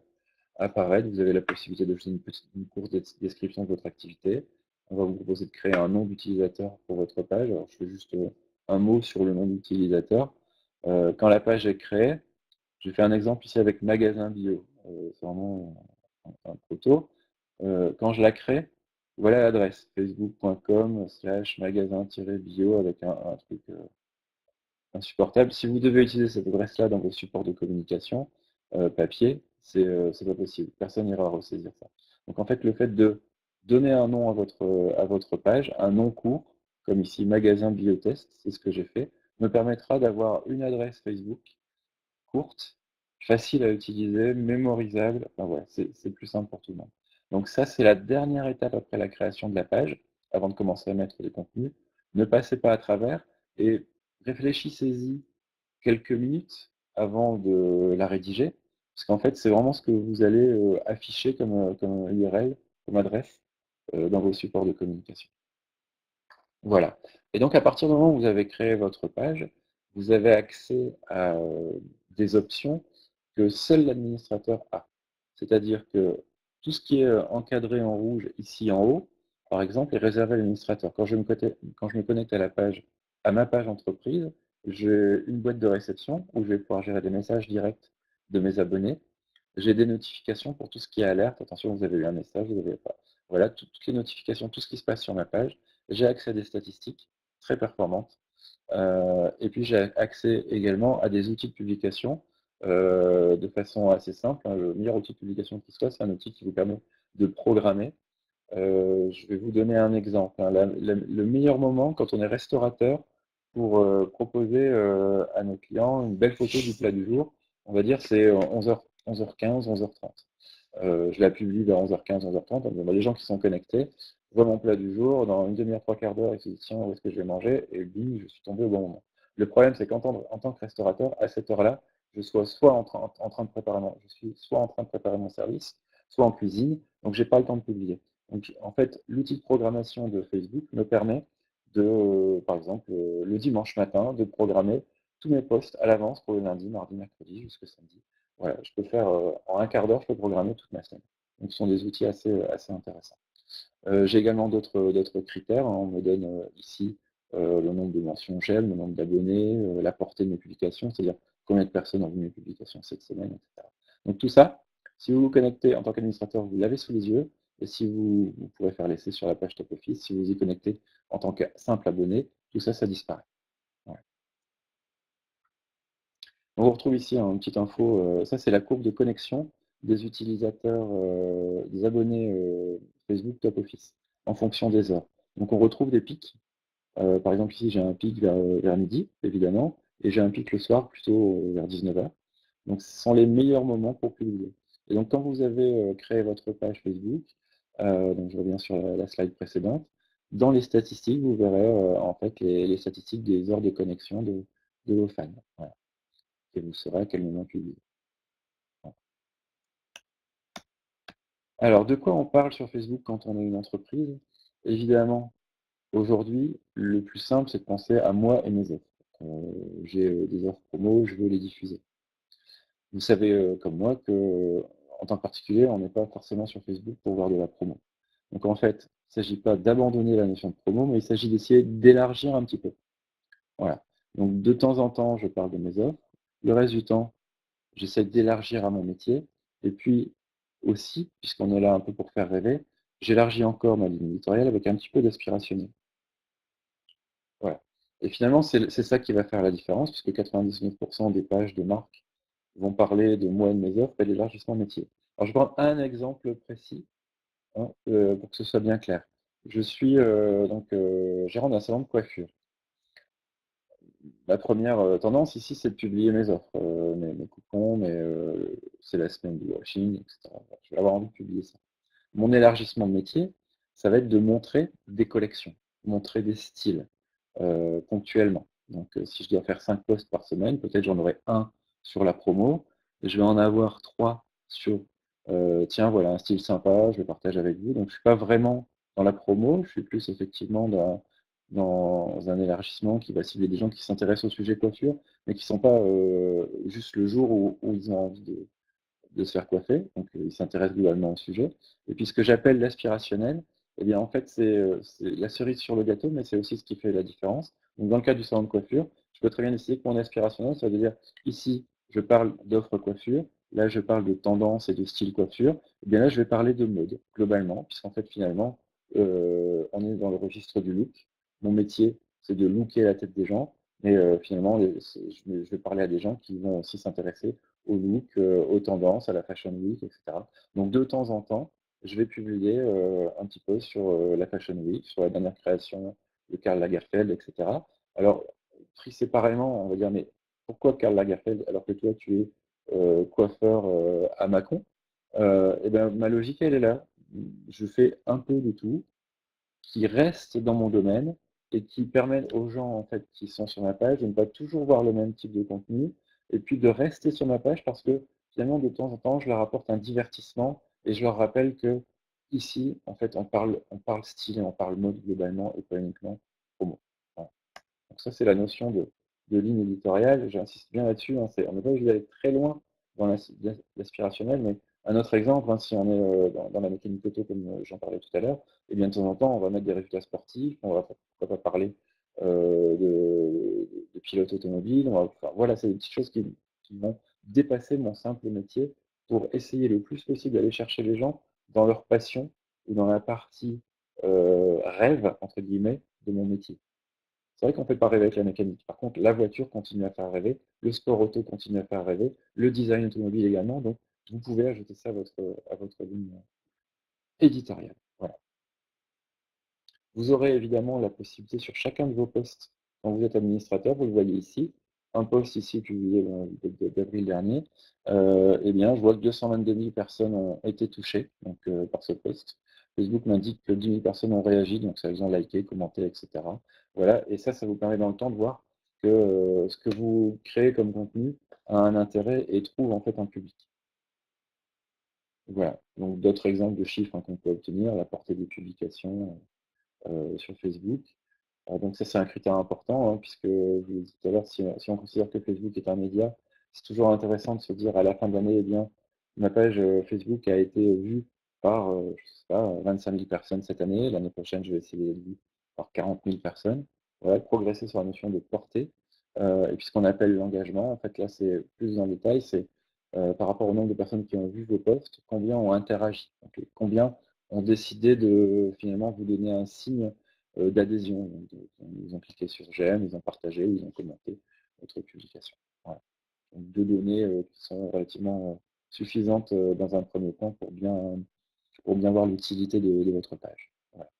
apparaître. Vous avez la possibilité de faire une courte description de votre activité. On va vous proposer de créer un nom d'utilisateur pour votre page. Alors, je fais juste un mot sur le nom d'utilisateur. Quand la page est créée, je fais un exemple ici avec magasin bio. C'est vraiment un proto. Quand je la crée, voilà l'adresse facebook.com/magasin-bio avec un truc insupportable. Si vous devez utiliser cette adresse-là dans vos supports de communication papier, c'est pas possible. Personne n'ira ressaisir ça. Donc en fait, le fait de donner un nom à votre page, un nom court, comme ici magasin biotest, c'est ce que j'ai fait, me permettra d'avoir une adresse Facebook courte, facile à utiliser, mémorisable. Enfin, ouais, c'est plus simple pour tout le monde. Donc ça, c'est la dernière étape après la création de la page, avant de commencer à mettre des contenus. Ne passez pas à travers et réfléchissez-y quelques minutes avant de la rédiger, parce qu'en fait, c'est vraiment ce que vous allez afficher comme URL, comme adresse dans vos supports de communication. Voilà. Et donc, à partir du moment où vous avez créé votre page, vous avez accès à des options que seul l'administrateur a. C'est-à-dire que tout ce qui est encadré en rouge ici en haut, par exemple, est réservé à l'administrateur. Quand je me connecte à à ma page entreprise, j'ai une boîte de réception où je vais pouvoir gérer des messages directs de mes abonnés. J'ai des notifications pour tout ce qui est alerte. Attention, vous avez eu un message, vous avez pas. Voilà, toutes les notifications, tout ce qui se passe sur ma page. J'ai accès à des statistiques très performantes. Et puis j'ai accès également à des outils de publication de façon assez simple, hein. Le meilleur outil de publication qui soit, c'est un outil qui vous permet de programmer. Je vais vous donner un exemple, hein. Le meilleur moment quand on est restaurateur pour proposer à nos clients une belle photo du plat du jour, on va dire c'est 11h, 11h15, 11h30. Je la publie vers 11h15, 11h30. Les gens qui sont connectés voient mon plat du jour. Dans une demi-heure, trois quarts d'heure, ils se disent tiens, où est-ce que je vais manger? Et bim, je suis tombé au bon moment. Le problème, c'est en tant que restaurateur, à cette heure-là, je suis soit je suis soit en train de préparer mon service, soit en cuisine, donc j'ai pas le temps de publier. Donc en fait, l'outil de programmation de Facebook me permet de, par exemple, le dimanche matin, de programmer tous mes posts à l'avance pour le lundi, mardi, mercredi, jusqu'au samedi. Voilà, je peux faire en un quart d'heure, je peux programmer toute ma semaine. Donc, ce sont des outils assez intéressants. J'ai également d'autres critères, hein. On me donne ici le nombre de mentions j'aime, le nombre d'abonnés, la portée de mes publications, c'est-à-dire combien de personnes ont vu mes publications cette semaine, etc. Donc tout ça, si vous vous connectez en tant qu'administrateur, vous l'avez sous les yeux, et si vous pourrez faire l'essai sur la page Top Office, si vous y connectez en tant que simple abonné, tout ça, ça disparaît. Ouais. On retrouve ici une petite info, ça c'est la courbe de connexion des utilisateurs, des abonnés Facebook Top Office, en fonction des heures. Donc on retrouve des pics. Par exemple ici j'ai un pic vers midi, évidemment, et j'ai un pic le soir plutôt vers 19h. Donc ce sont les meilleurs moments pour publier. Et donc quand vous avez créé votre page Facebook, donc je reviens sur la slide précédente, dans les statistiques, vous verrez en fait les statistiques des heures de connexion de vos fans. Voilà. Et vous saurez à quel moment publier. Alors, de quoi on parle sur Facebook quand on est une entreprise? Évidemment, aujourd'hui, le plus simple, c'est de penser à moi et mes offres. J'ai des offres promo, je veux les diffuser. Vous savez, comme moi, que en tant que particulier, on n'est pas forcément sur Facebook pour voir de la promo. Donc en fait, il ne s'agit pas d'abandonner la notion de promo, mais il s'agit d'essayer d'élargir un petit peu. Voilà. Donc de temps en temps, je parle de mes offres. Le reste du temps, j'essaie d'élargir à mon métier. Et puis aussi, puisqu'on est là un peu pour faire rêver, j'élargis encore ma ligne éditoriale avec un petit peu d'aspirationnel. Voilà. Et finalement, c'est ça qui va faire la différence, puisque 99% des pages de marque vont parler de moi et de mes offres et d'élargissement métier. Alors, je vais prendre un exemple précis, hein, pour que ce soit bien clair. Je suis gérant d'un salon de coiffure. La première tendance ici, c'est de publier mes offres, mes coupons, c'est la semaine du washing, etc. Je vais avoir envie de publier ça. Mon élargissement de métier, ça va être de montrer des collections, montrer des styles ponctuellement. Donc, si je dois faire 5 posts par semaine, peut-être j'en aurai un sur la promo, et je vais en avoir 3 sur tiens, voilà un style sympa, je le partage avec vous. Donc, je ne suis pas vraiment dans la promo, je suis plus effectivement dans un élargissement qui va cibler des gens qui s'intéressent au sujet coiffure, mais qui ne sont pas juste le jour où ils ont envie de se faire coiffer, donc ils s'intéressent globalement au sujet. Et puis ce que j'appelle l'aspirationnel, eh bien en fait c'est la cerise sur le gâteau, mais c'est aussi ce qui fait la différence. Donc dans le cas du salon de coiffure, je peux très bien décider que mon aspirationnel, ça veut dire ici je parle d'offres coiffure, là je parle de tendance et de style coiffure, et bien là je vais parler de mode globalement, puisqu'en fait finalement on est dans le registre du look. Mon métier c'est de looker la tête des gens, mais finalement je vais parler à des gens qui vont aussi s'intéresser au look, aux tendances, à la Fashion Week, etc. Donc de temps en temps, je vais publier un petit peu sur la Fashion Week, sur la dernière création de Karl Lagerfeld, etc. Alors, pris séparément, on va dire, mais pourquoi Karl Lagerfeld alors que toi tu es coiffeur à Mâcon? Eh bien, ma logique, elle est là. Je fais un peu de tout qui restent dans mon domaine et qui permettent aux gens en fait, qui sont sur ma page de ne pas toujours voir le même type de contenu et puis de rester sur ma page parce que finalement, de temps en temps, je leur apporte un divertissement et je leur rappelle que ici, en fait, on parle style et on parle mode globalement et pas uniquement promo. Voilà. Donc ça, c'est la notion de ligne éditoriale. J'insiste bien là-dessus. Hein, on n'est pas obligé d'aller très loin dans l'aspirationnel, mais un autre exemple, hein, si on est dans la mécanique auto comme j'en parlais tout à l'heure, et bien de temps en temps, on va mettre des résultats sportifs, on va pourquoi pas parler de pilote automobile. Enfin, voilà, c'est des petites choses qui vont dépasser mon simple métier pour essayer le plus possible d'aller chercher les gens dans leur passion ou dans la partie rêve, entre guillemets, de mon métier. C'est vrai qu'on ne fait pas rêver avec la mécanique. Par contre, la voiture continue à faire rêver, le sport auto continue à faire rêver, le design automobile également. Donc, vous pouvez ajouter ça à votre ligne éditoriale. Voilà. Vous aurez évidemment la possibilité sur chacun de vos postes, quand vous êtes administrateur, vous le voyez ici, un poste ici publié d'avril dernier, eh bien, je vois que 222 000 personnes ont été touchées donc, par ce poste. Facebook m'indique que 10 000 personnes ont réagi, donc ça, ils ont liké, commenté, etc. Voilà, et ça vous permet dans le temps de voir que ce que vous créez comme contenu a un intérêt et trouve en fait un public. Voilà, donc d'autres exemples de chiffres hein, qu'on peut obtenir, la portée des publications sur Facebook. Donc ça, c'est un critère important, hein, puisque, je vous l'ai dit tout à l'heure, si on considère que Facebook est un média, c'est toujours intéressant de se dire à la fin de l'année, eh bien, ma page Facebook a été vue par, je sais pas, 25 000 personnes cette année. L'année prochaine, je vais essayer d'être vue par 40 000 personnes. Voilà, progresser sur la notion de portée. Et puis ce qu'on appelle l'engagement, en fait, là, c'est plus dans le détail, c'est par rapport au nombre de personnes qui ont vu vos posts, combien ont interagi, donc, combien ont décidé de finalement vous donner un signe d'adhésion. Donc, ils ont cliqué sur j'aime, ils ont partagé ou ils ont commenté votre publication. Voilà. Donc, deux données qui sont relativement suffisantes dans un premier temps pour bien voir l'utilité de votre page. Voilà.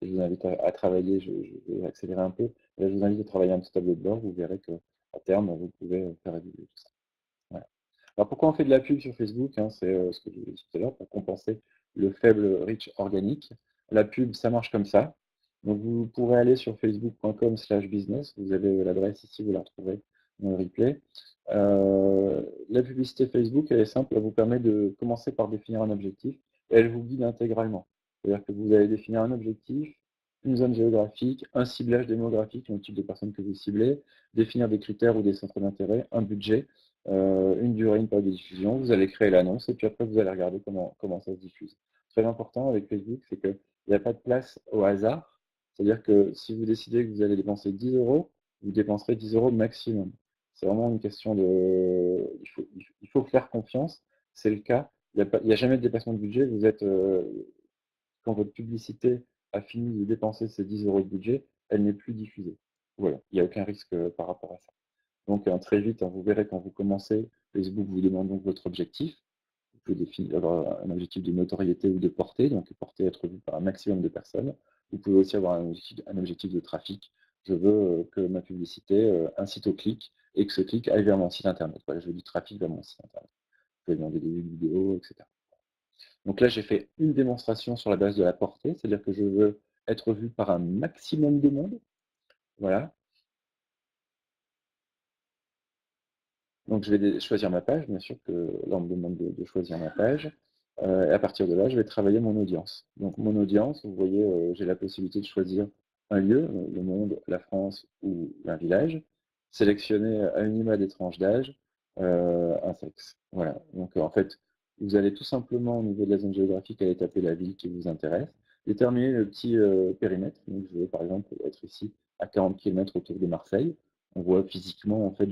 Et je vous invite à travailler, je vais accélérer un peu, là, je vous invite à travailler un petit tableau de bord, vous verrez qu'à terme, vous pouvez faire évoluer tout ça. Voilà. Alors pourquoi on fait de la pub sur Facebook, hein, c'est ce que je vous ai dit tout à l'heure, pour compenser le faible reach organique. La pub, ça marche comme ça. Donc vous pourrez aller sur facebook.com/business, vous avez l'adresse ici, vous la retrouverez dans le replay. La publicité Facebook, elle est simple, elle vous permet de commencer par définir un objectif et elle vous guide intégralement. C'est-à-dire que vous allez définir un objectif, une zone géographique, un ciblage démographique, le type de personnes que vous ciblez, définir des critères ou des centres d'intérêt, un budget, une durée, une période de diffusion, vous allez créer l'annonce et puis après vous allez regarder comment ça se diffuse. Très important avec Facebook, c'est qu'il n'y a pas de place au hasard. C'est-à-dire que si vous décidez que vous allez dépenser 10 euros, vous dépenserez 10 euros maximum. C'est vraiment une question de. Il faut faire confiance, c'est le cas. Il n'y a jamais de dépassement de budget, vous êtes quand votre publicité a fini de dépenser ses 10 € de budget, elle n'est plus diffusée. Voilà, il y a aucun risque, par rapport à ça. Donc, très vite, vous verrez quand vous commencez, Facebook vous demande donc votre objectif. Vous pouvez avoir un objectif de notoriété ou de portée, donc portée, être vu par un maximum de personnes. Vous pouvez aussi avoir un objectif de trafic. Je veux, que ma publicité, incite au clic et que ce clic aille vers mon site internet. Voilà, je veux du trafic vers mon site internet. Vous pouvez demander des vues de vidéos, et cetera. Donc là, j'ai fait une démonstration sur la base de la portée, c'est-à-dire que je veux être vu par un maximum de monde. Voilà. Donc je vais choisir ma page, bien sûr que là on me demande de choisir ma page. Et à partir de là, je vais travailler mon audience. Donc mon audience, vous voyez, j'ai la possibilité de choisir un lieu, le monde, la France ou un village, sélectionner à minima des tranches d'âge, un sexe. Voilà. Donc en fait, vous allez tout simplement au niveau de la zone géographique aller taper la ville qui vous intéresse, déterminer le petit périmètre. Donc je veux par exemple être ici à 40 km autour de Marseille. On voit physiquement en fait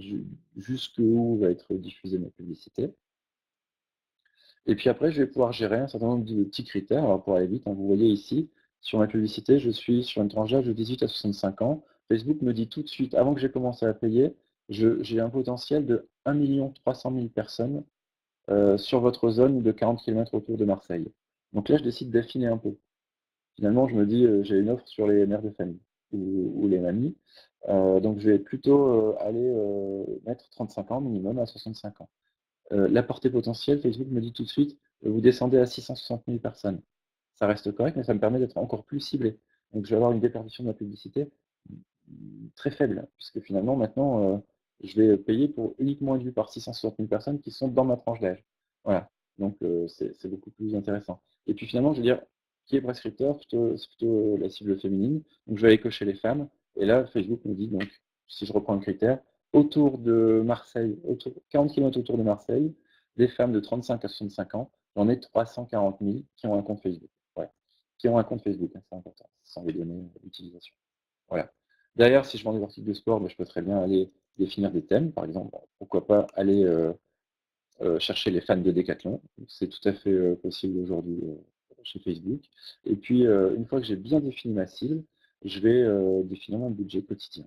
jusqu'où va être diffusée ma publicité. Et puis après, je vais pouvoir gérer un certain nombre de petits critères. Alors pour aller vite, vous voyez ici, sur ma publicité, je suis sur une tranche d'âge de 18 à 65 ans. Facebook me dit tout de suite, avant que j'ai commencé à payer, j'ai un potentiel de 1 300 000 personnes sur votre zone de 40 km autour de Marseille. Donc là, je décide d'affiner un peu. Finalement, je me dis, j'ai une offre sur les mères de famille ou les mamies. Donc je vais plutôt aller mettre 35 ans minimum à 65 ans. La portée potentielle, Facebook me dit tout de suite, vous descendez à 660 000 personnes. Ça reste correct, mais ça me permet d'être encore plus ciblé. Donc je vais avoir une déperdition de ma publicité très faible, puisque finalement maintenant, je vais payer pour uniquement être vu par 660 000 personnes qui sont dans ma tranche d'âge. Voilà, donc c'est beaucoup plus intéressant. Et puis finalement, je veux dire, qui est prescripteur, c'est plutôt la cible féminine. Donc je vais aller cocher les femmes, et là, Facebook me dit, donc, si je reprends le critère, autour de Marseille, 40 km autour de Marseille, des femmes de 35 à 65 ans, j'en ai 340 000 qui ont un compte Facebook. Ouais. Qui ont un compte Facebook, hein, c'est important, sans les données d'utilisation. Voilà. Derrière, si je vends des articles de sport, je peux très bien aller définir des thèmes. Par exemple, pourquoi pas aller chercher les fans de Decathlon. C'est tout à fait possible aujourd'hui chez Facebook. Et puis, une fois que j'ai bien défini ma cible, je vais définir mon budget quotidien.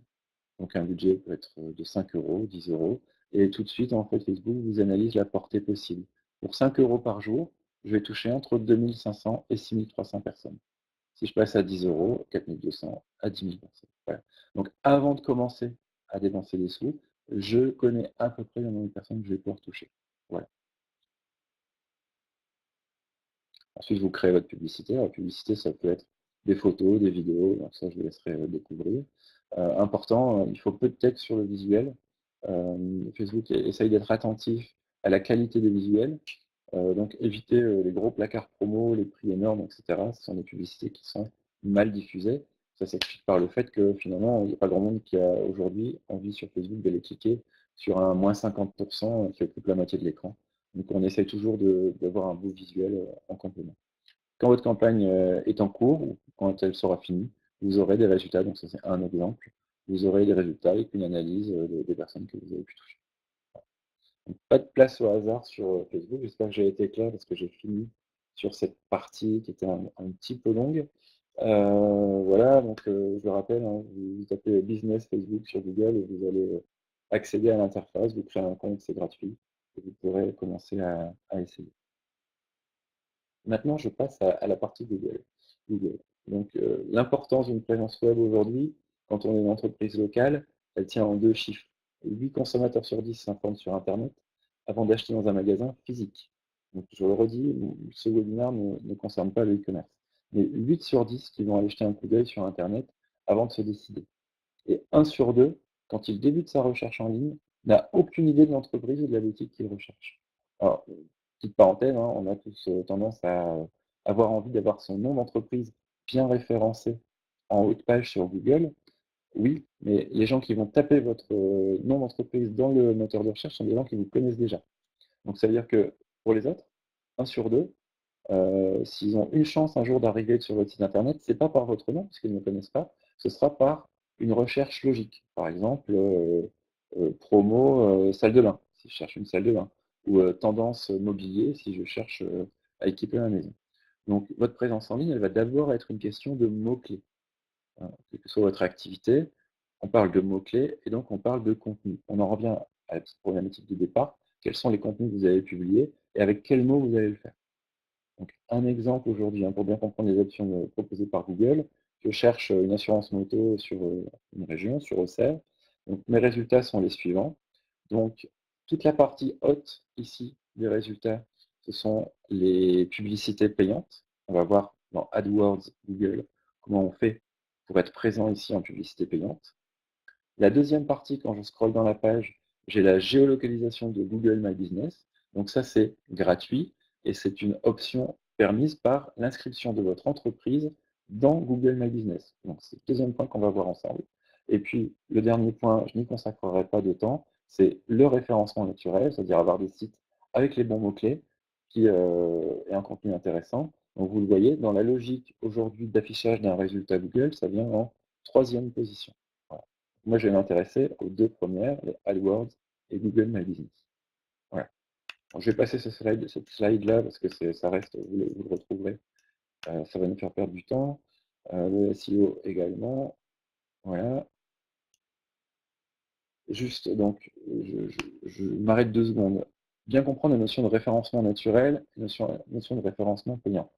Donc un budget peut être de 5 €, 10 €. Et tout de suite, en fait, Facebook vous analyse la portée possible. Pour 5 € par jour, je vais toucher entre 2500 et 6300 personnes. Si je passe à 10 €, 4200 à 10 000 personnes. Voilà. Donc avant de commencer à dépenser des sous, je connais à peu près le nombre de personnes que je vais pouvoir toucher. Voilà. Ensuite, vous créez votre publicité. La publicité, ça peut être des photos, des vidéos, donc ça, je vous laisserai découvrir. Important, il faut peu de texte sur le visuel. Facebook essaye d'être attentif à la qualité des visuels. Donc évitez les gros placards promo, les prix énormes, etc. Ce sont des publicités qui sont mal diffusées. Ça s'explique par le fait que finalement, il n'y a pas grand monde qui a aujourd'hui envie sur Facebook d'aller cliquer sur un moins 50% qui occupe la moitié de l'écran. Donc on essaye toujours d'avoir un beau visuel en complément. Quand votre campagne est en cours, ou quand elle sera finie, vous aurez des résultats. Donc ça c'est un exemple. Vous aurez des résultats avec une analyse des personnes que vous avez pu toucher. Donc, pas de place au hasard sur Facebook. J'espère que j'ai été clair parce que j'ai fini sur cette partie qui était un petit peu longue. Voilà, donc je le rappelle, hein, vous tapez business Facebook sur Google et vous allez accéder à l'interface, vous créez un compte, c'est gratuit, et vous pourrez commencer à essayer. Maintenant, je passe à la partie Google. Google. Donc, l'importance d'une présence web aujourd'hui, quand on est une entreprise locale, elle tient en 2 chiffres. 8 consommateurs sur 10 s'informent sur internet avant d'acheter dans un magasin physique. Donc, je le redis, ce webinaire ne concerne pas le e-commerce. Mais 8 sur 10 qui vont aller jeter un coup d'œil sur internet avant de se décider. Et 1 sur 2, quand il débute sa recherche en ligne, n'a aucune idée de l'entreprise ou de la boutique qu'il recherche. Alors, petite parenthèse, hein, on a tous tendance à avoir envie d'avoir son nom d'entreprise bien référencé en haut de page sur Google. Oui, mais les gens qui vont taper votre nom d'entreprise dans le moteur de recherche sont des gens qui vous connaissent déjà. Donc ça veut dire que pour les autres, 1 sur 2, s'ils ont une chance un jour d'arriver sur votre site internet, c'est pas par votre nom, parce qu'ils ne connaissent pas, ce sera par une recherche logique. Par exemple, promo salle de bain, si je cherche une salle de bain, ou tendance mobilier, si je cherche à équiper ma maison. Donc votre présence en ligne, elle va d'abord être une question de mots-clés. Quelle que soit votre activité, on parle de mots-clés et donc on parle de contenu. On en revient à la petite problématique de départ. Quels sont les contenus que vous avez publiés et avec quels mots vous allez le faire? Donc un exemple aujourd'hui, hein, pour bien comprendre les options, proposées par Google, je cherche, une assurance moto sur, une région, sur Auxerre. Donc mes résultats sont les suivants. Donc toute la partie haute ici des résultats, ce sont les publicités payantes. On va voir dans AdWords Google comment on fait pour être présent ici en publicité payante. La deuxième partie, quand je scrolle dans la page, j'ai la géolocalisation de Google My Business. Donc ça, c'est gratuit et c'est une option permise par l'inscription de votre entreprise dans Google My Business. Donc c'est le deuxième point qu'on va voir ensemble. Et puis le dernier point, je n'y consacrerai pas de temps, c'est le référencement naturel, c'est-à-dire avoir des sites avec les bons mots-clés et un contenu intéressant. Donc vous le voyez, dans la logique aujourd'hui d'affichage d'un résultat Google, ça vient en troisième position. Voilà. Moi, je vais m'intéresser aux deux premières, les AdWords et Google My Business. Voilà. Donc, je vais passer cette slide-là parce que ça reste, vous le retrouverez. Ça va nous faire perdre du temps. Le SEO également. Voilà. Juste, donc, je m'arrête 2 secondes. Bien comprendre la notion de référencement naturel, notion de référencement payant.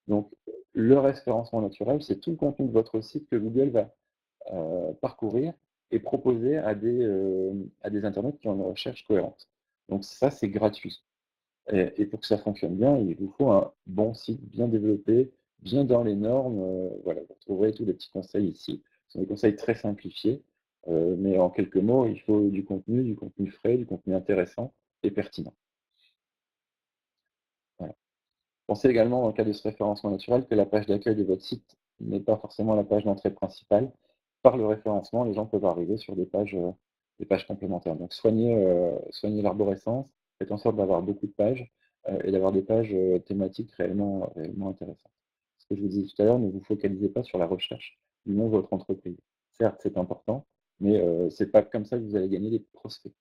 Donc, le référencement naturel, c'est tout le contenu de votre site que Google va parcourir et proposer à des internautes qui ont une recherche cohérente. Donc ça, c'est gratuit. Et pour que ça fonctionne bien, il vous faut un bon site bien développé, bien dans les normes. Voilà, vous retrouverez tous les petits conseils ici. Ce sont des conseils très simplifiés, mais en quelques mots, il faut du contenu frais, du contenu intéressant et pertinent. Voilà. Pensez également, dans le cas de ce référencement naturel, que la page d'accueil de votre site n'est pas forcément la page d'entrée principale. Par le référencement, les gens peuvent arriver sur des pages complémentaires. Donc soignez l'arborescence, faites en sorte d'avoir beaucoup de pages et d'avoir des pages thématiques réellement intéressantes. Ce que je vous disais tout à l'heure, ne vous focalisez pas sur la recherche du nom de votre entreprise. Certes, c'est important, mais ce n'est pas comme ça que vous allez gagner des prospects.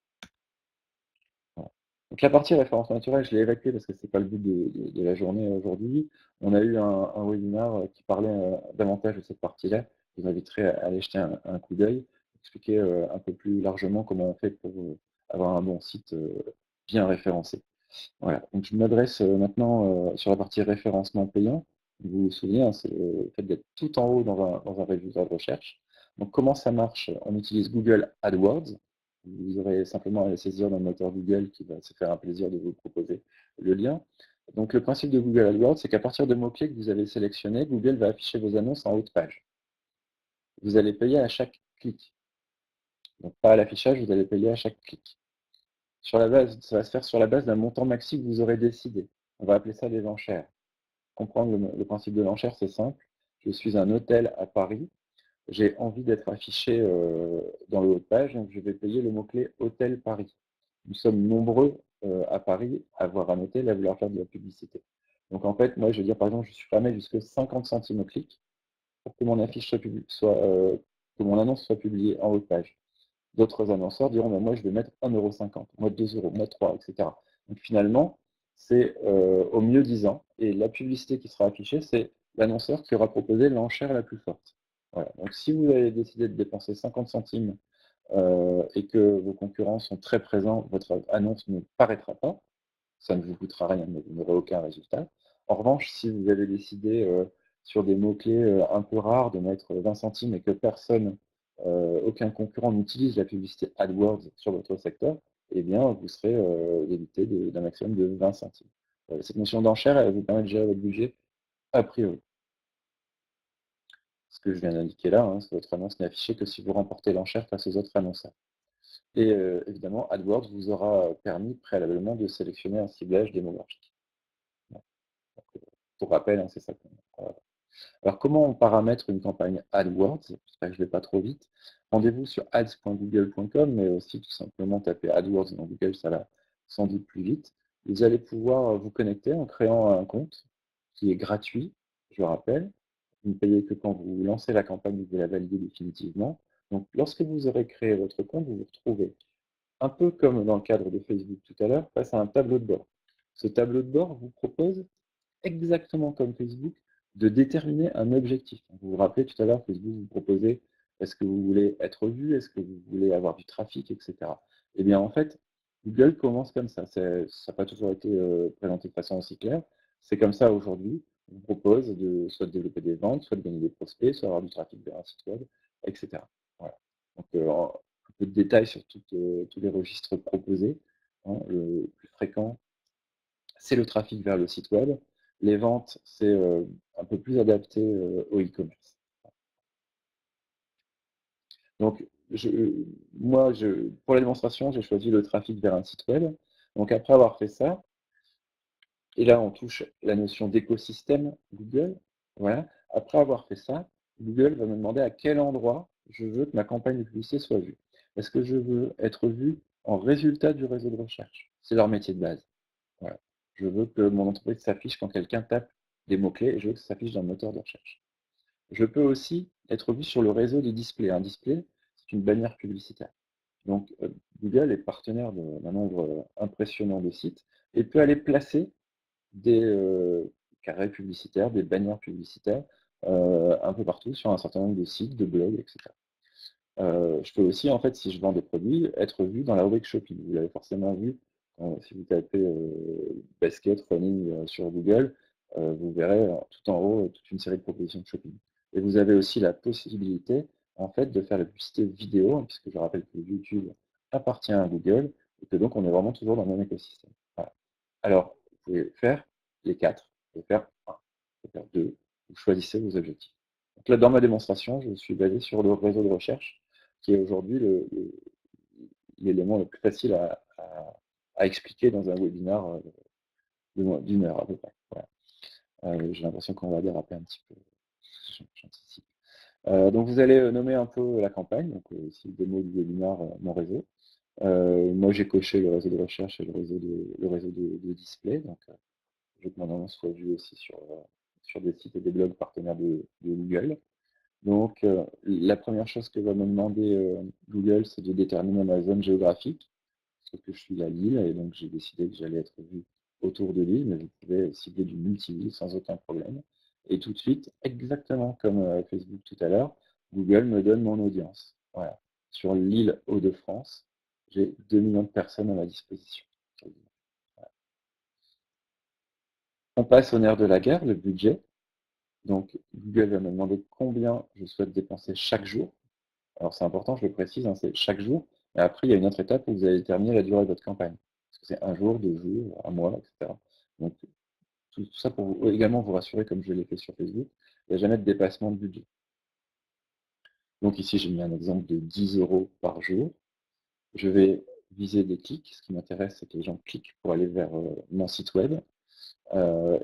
Voilà. Donc la partie référence naturelle, je l'ai évacuée parce que c'est pas le but de la journée aujourd'hui. On a eu un webinaire qui parlait davantage de cette partie-là. Je vous inviterai à aller jeter un coup d'œil, expliquer un peu plus largement comment on fait pour avoir un bon site bien référencé. Voilà, donc je m'adresse maintenant sur la partie référencement payant. Vous vous souvenez, hein, c'est le fait d'être tout en haut dans un résultat de recherche. Donc comment ça marche? On utilise Google AdWords. Vous aurez simplement à le saisir dans le moteur Google qui va se faire un plaisir de vous proposer le lien. Donc le principe de Google AdWords, c'est qu'à partir de mots-clés que vous avez sélectionnés, Google va afficher vos annonces en haut de page. Vous allez payer à chaque clic. Donc pas à l'affichage, vous allez payer à chaque clic. Ça va se faire sur la base d'un montant maxi que vous aurez décidé. On va appeler ça des enchères. Comprendre le principe de l'enchère, c'est simple. Je suis un hôtel à Paris. J'ai envie d'être affiché dans le haut de page, donc je vais payer le mot-clé Hôtel Paris. Nous sommes nombreux à Paris à avoir un hôtel et à vouloir faire de la publicité. Donc en fait, moi, je vais dire par exemple, je suis prêt à mettre jusqu'à 50 centimes au clic pour que mon affiche que mon annonce soit publiée en haut de page. D'autres annonceurs diront, mais moi, je vais mettre 1,50 €, moi 2 €, moi 3, etc. Donc finalement, c'est au mieux disant. Et la publicité qui sera affichée, c'est l'annonceur qui aura proposé l'enchère la plus forte. Voilà. Donc si vous avez décidé de dépenser 50 centimes et que vos concurrents sont très présents, votre annonce ne paraîtra pas. Ça ne vous coûtera rien, mais vous n'aurez aucun résultat. En revanche, si vous avez décidé sur des mots-clés un peu rares de mettre 20 centimes et que aucun concurrent n'utilise la publicité AdWords sur votre secteur, eh bien, vous serez débité d'un maximum de 20 centimes. Cette notion d'enchère, elle vous permet de gérer votre budget a priori. Ce que je viens d'indiquer là, hein, c'est votre annonce n'est affichée que si vous remportez l'enchère face aux autres annonceurs. Et évidemment, AdWords vous aura permis préalablement de sélectionner un ciblage démographique. Bon, donc, pour rappel, hein, c'est ça. Alors, comment on paramètre une campagne AdWords? J'espère que je ne vais pas trop vite. Rendez-vous sur ads.google.com, mais aussi tout simplement taper AdWords dans Google, ça va sans doute plus vite. Vous allez pouvoir vous connecter en créant un compte qui est gratuit, je le rappelle. Vous ne payez que quand vous lancez la campagne, vous la validez définitivement. Donc, lorsque vous aurez créé votre compte, vous vous retrouvez un peu comme dans le cadre de Facebook tout à l'heure, face à un tableau de bord. Ce tableau de bord vous propose exactement comme Facebook, de déterminer un objectif. Vous vous rappelez tout à l'heure, Facebook vous proposait, est-ce que vous voulez être vu, est-ce que vous voulez avoir du trafic, etc. Eh bien, en fait, Google commence comme ça. Ça n'a pas toujours été présenté de façon aussi claire. C'est comme ça aujourd'hui. On vous propose de soit de développer des ventes, soit de gagner des prospects, soit avoir du trafic vers un site web, etc. Voilà. Donc, un peu de détails sur tous les registres proposés. Hein. Le plus fréquent, c'est le trafic vers le site web. Les ventes, c'est un peu plus adapté au e-commerce. Donc, moi, pour la démonstration, j'ai choisi le trafic vers un site web. Donc, après avoir fait ça, et là, on touche la notion d'écosystème Google. Voilà. Après avoir fait ça, Google va me demander à quel endroit je veux que ma campagne de publicité soit vue. Est-ce que je veux être vu en résultat du réseau de recherche? C'est leur métier de base. Voilà. Je veux que mon entreprise s'affiche quand quelqu'un tape des mots-clés et je veux que ça s'affiche dans le moteur de recherche. Je peux aussi être vu sur le réseau des displays. Un display, c'est une bannière publicitaire. Donc, Google est partenaire d'un nombre impressionnant de sites et peut aller placer des carrés publicitaires, des bannières publicitaires un peu partout sur un certain nombre de sites, de blogs, etc. Je peux aussi, en fait, si je vends des produits, être vu dans la rubrique shopping. Vous l'avez forcément vu, si vous tapez basket, running sur Google, vous verrez tout en haut toute une série de propositions de shopping. Et vous avez aussi la possibilité, en fait, de faire la publicité vidéo, hein, puisque je rappelle que YouTube appartient à Google, et que donc on est vraiment toujours dans le même écosystème. Voilà. Alors, vous pouvez faire les 4, vous pouvez faire un, vous pouvez faire 2, vous choisissez vos objectifs. Donc là, dans ma démonstration, je suis basé sur le réseau de recherche, qui est aujourd'hui l'élément le plus facile à expliquer dans un webinaire d'une heure à peu près. Voilà. J'ai l'impression qu'on va déraper un petit peu. J'anticipe. Donc vous allez nommer un peu la campagne, donc ici le démo du webinaire, mon réseau. Moi j'ai coché le réseau de recherche et le réseau de display, donc je veux que mon annonce soit vue aussi sur des sites et des blogs partenaires de Google. Donc, la première chose que va me demander Google, c'est de déterminer ma zone géographique, sauf que je suis à Lille, et donc j'ai décidé que j'allais être vu autour de Lille, mais vous pouvez cibler du multi-ville sans aucun problème. Et tout de suite, exactement comme Facebook tout à l'heure, Google me donne mon audience. Voilà. Sur l'île Hauts-de-France, j'ai 2 millions de personnes à ma disposition. Voilà. On passe au nerf de la guerre, le budget. Donc, Google va me demander combien je souhaite dépenser chaque jour. Alors c'est important, je le précise, hein, c'est chaque jour. Et après, il y a une autre étape où vous allez déterminer la durée de votre campagne. Parce que c'est un jour, 2 jours, un mois, etc. Donc tout ça pour également vous rassurer, comme je l'ai fait sur Facebook, il n'y a jamais de dépassement de budget. Donc ici, j'ai mis un exemple de 10 € par jour. Je vais viser des clics. Ce qui m'intéresse, c'est que les gens cliquent pour aller vers mon site web.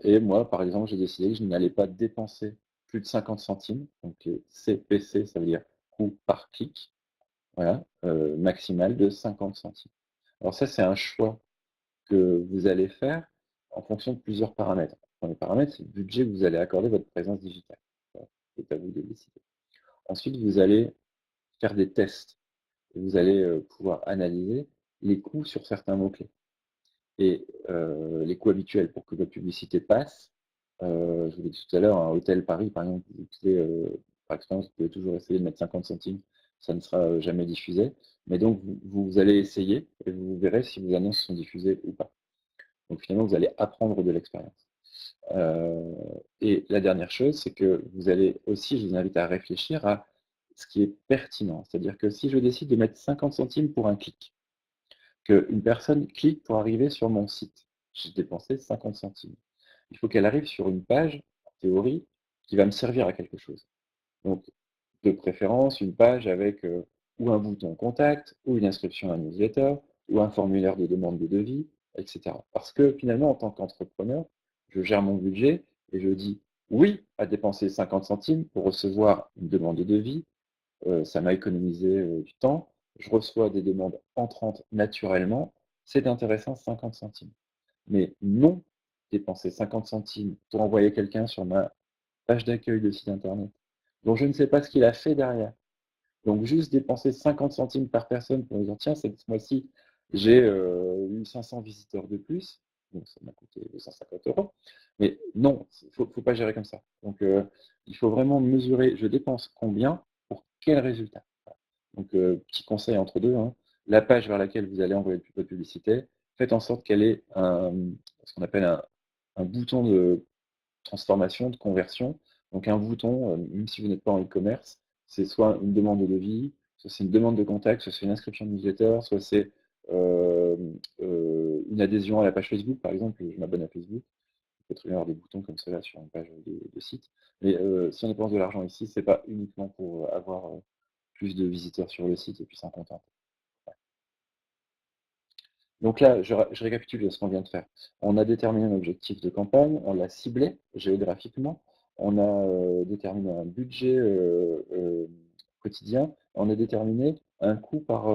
Et moi, par exemple, j'ai décidé que je n'allais pas dépenser plus de 50 centimes. Donc CPC, ça veut dire coût par clic. Voilà, maximal de 50 centimes. Alors ça, c'est un choix que vous allez faire en fonction de plusieurs paramètres. Le premier paramètre, c'est le budget que vous allez accorder à votre présence digitale. Voilà, c'est à vous de décider. Ensuite, vous allez faire des tests. Et vous allez pouvoir analyser les coûts sur certains mots-clés. Et les coûts habituels pour que votre publicité passe. Je vous l'ai dit tout à l'heure, un hôtel Paris, par exemple, vous pouvez, par expérience, vous pouvez toujours essayer de mettre 50 centimes, ça ne sera jamais diffusé. Mais donc, vous allez essayer et vous verrez si vos annonces sont diffusées ou pas. Donc finalement, vous allez apprendre de l'expérience. Et la dernière chose, c'est que vous allez aussi, je vous invite à réfléchir à ce qui est pertinent. C'est-à-dire que si je décide de mettre 50 centimes pour un clic, qu'une personne clique pour arriver sur mon site, j'ai dépensé 50 centimes. Il faut qu'elle arrive sur une page, en théorie, qui va me servir à quelque chose. Donc, de préférence, une page avec ou un bouton contact, ou une inscription à un newsletter, ou un formulaire de demande de devis, etc. Parce que finalement, en tant qu'entrepreneur, je gère mon budget et je dis oui à dépenser 50 centimes pour recevoir une demande de devis. Ça m'a économisé du temps. Je reçois des demandes entrantes naturellement. C'est intéressant, 50 centimes. Mais non dépenser 50 centimes pour envoyer quelqu'un sur ma page d'accueil de site internet, dont je ne sais pas ce qu'il a fait derrière. Donc juste dépenser 50 centimes par personne pour me dire tiens, cette mois-ci, j'ai eu 500 visiteurs de plus. donc ça m'a coûté 250 €. Mais non, faut pas gérer comme ça. Donc il faut vraiment mesurer, je dépense combien pour quel résultat? Voilà. Donc petit conseil entre 2, hein, la page vers laquelle vous allez envoyer votre publicité, faites en sorte qu'elle ait ce qu'on appelle un bouton de transformation, de conversion. Donc un bouton, même si vous n'êtes pas en e-commerce, c'est soit une demande de devis, soit c'est une demande de contact, soit c'est une inscription de newsletter, soit c'est une adhésion à la page Facebook, par exemple, je m'abonne à Facebook. Il peut très bien avoir des boutons comme cela sur une page de site. Mais si on dépense de l'argent ici, c'est pas uniquement pour avoir plus de visiteurs sur le site et puis s'en contenter. Donc là, je récapitule ce qu'on vient de faire. On a déterminé un objectif de campagne, on l'a ciblé géographiquement, on a déterminé un budget quotidien, on a déterminé un coût par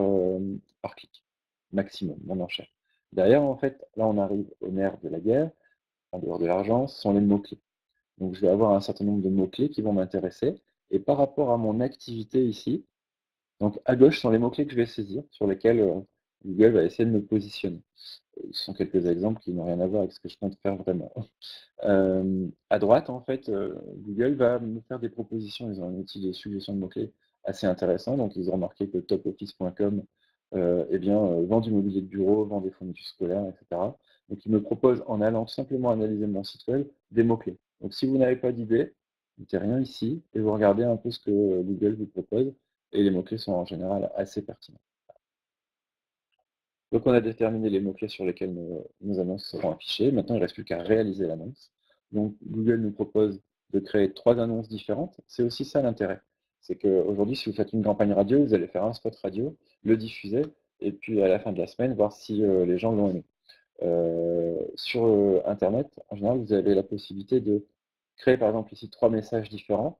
clic, maximum, mon enchère. Derrière, en fait, là, on arrive au nerf de la guerre, en dehors de l'argent, ce sont les mots-clés. Donc, je vais avoir un certain nombre de mots-clés qui vont m'intéresser. Et par rapport à mon activité ici, donc à gauche sont les mots-clés que je vais saisir, sur lesquels Google va essayer de me positionner. Ce sont quelques exemples qui n'ont rien à voir avec ce que je compte faire vraiment. À droite, en fait, Google va me faire des propositions. Ils ont un outil de suggestion de mots-clés assez intéressant. Donc, ils ont remarqué que topoffice.com vend du mobilier de bureau, vend des fournitures scolaires, etc. Donc, ils me proposent, en allant tout simplement analyser mon site web, des mots-clés. Donc, si vous n'avez pas d'idée, vous mettez rien ici et vous regardez un peu ce que Google vous propose. Et les mots-clés sont en général assez pertinents. Donc on a déterminé les mots-clés sur lesquels nos annonces seront affichées. Maintenant, il ne reste plus qu'à réaliser l'annonce. Donc Google nous propose de créer 3 annonces différentes. C'est aussi ça l'intérêt. C'est qu'aujourd'hui, si vous faites une campagne radio, vous allez faire un spot radio, le diffuser, et puis à la fin de la semaine, voir si les gens l'ont aimé. Sur Internet, en général, vous avez la possibilité de créer par exemple ici 3 messages différents,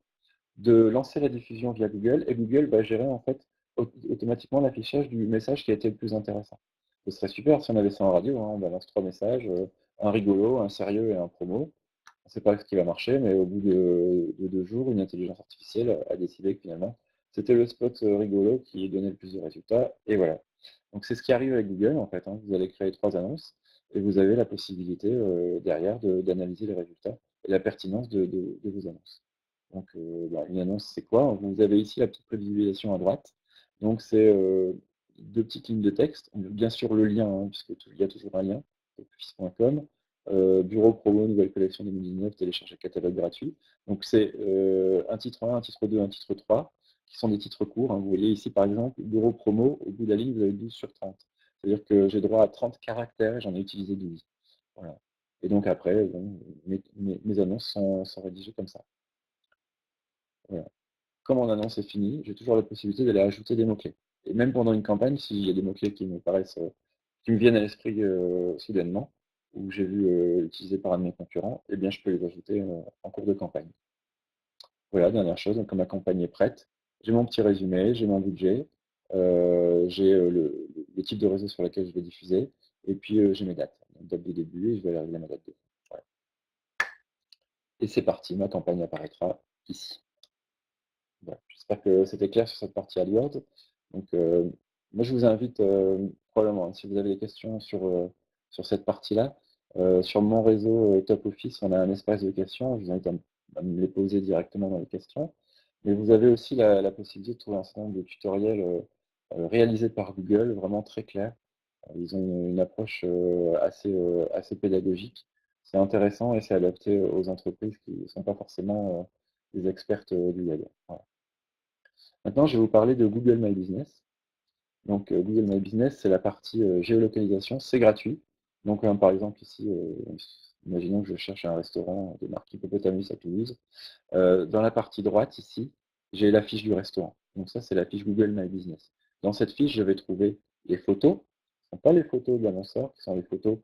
de lancer la diffusion via Google, et Google va gérer en fait automatiquement l'affichage du message qui a été le plus intéressant. Ce serait super si on avait ça en radio, hein, on balance 3 messages, un rigolo, un sérieux et un promo. On ne sait pas ce qui va marcher, mais au bout de 2 jours, une intelligence artificielle a décidé que finalement, c'était le spot rigolo qui donnait le plus de résultats, et voilà. Donc c'est ce qui arrive avec Google en fait, hein. Vous allez créer 3 annonces, et vous avez la possibilité derrière d'analyser les résultats et la pertinence de vos annonces. Donc une annonce, c'est quoi? Vous avez ici la petite prévisualisation à droite. Donc c'est 2 petites lignes de texte, bien sûr le lien, hein, puisqu'il y a toujours un lien, office.com, bureau promo, nouvelle collection 2019, télécharger catalogue gratuit. Donc c'est un titre 1, un titre 2, un titre 3, qui sont des titres courts, hein. Vous voyez ici par exemple, bureau promo, au bout de la ligne, vous avez 12/30. C'est-à-dire que j'ai droit à 30 caractères et j'en ai utilisé 12. Voilà. Et donc après, bon, mes annonces sont rédigées comme ça. Voilà. Quand mon annonce est finie, j'ai toujours la possibilité d'aller ajouter des mots-clés. Et même pendant une campagne, s'il y a des mots-clés qui me paraissent, qui me viennent à l'esprit soudainement, ou que j'ai vu utilisés par un de mes concurrents, eh bien je peux les ajouter en cours de campagne. Voilà, dernière chose, donc quand ma campagne est prête, j'ai mon petit résumé, j'ai mon budget, j'ai le type de réseau sur lequel je vais diffuser, et puis j'ai mes dates. Donc, date de début, et je vais aller régler ma date de fin. Voilà. Et c'est parti, ma campagne apparaîtra ici. Voilà, j'espère que c'était clair sur cette partie AdWords. Donc, moi, je vous invite probablement, hein, si vous avez des questions sur cette partie-là, sur mon réseau Top Office, on a un espace de questions. Je vous invite à me les poser directement dans les questions. Mais vous avez aussi la possibilité de trouver un certain nombre de tutoriels réalisés par Google, vraiment très clairs. Ils ont une approche assez pédagogique. C'est intéressant et c'est adapté aux entreprises qui ne sont pas forcément des expertes du web. Voilà. Maintenant, je vais vous parler de Google My Business. Donc, Google My Business, c'est la partie géolocalisation, c'est gratuit. Donc, par exemple, ici, imaginons que je cherche un restaurant de marque Hippopotamus à Toulouse. Dans la partie droite, ici, j'ai la fiche du restaurant. Donc ça, c'est la fiche Google My Business. Dans cette fiche, je vais trouver les photos. Ce ne sont pas les photos de l'annonceur, ce sont les photos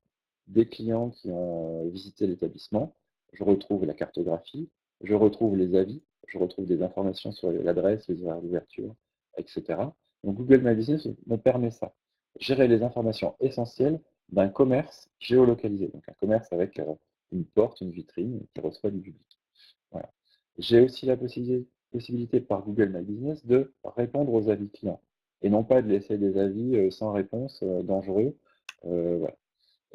des clients qui ont visité l'établissement. Je retrouve la cartographie, je retrouve les avis, je retrouve des informations sur l'adresse, les horaires d'ouverture, etc. Donc Google My Business me permet ça. Gérer les informations essentielles d'un commerce géolocalisé. Donc un commerce avec une porte, une vitrine qui reçoit du public. Voilà. J'ai aussi la possibilité par Google My Business de répondre aux avis clients et non pas de laisser des avis sans réponse dangereux. Voilà.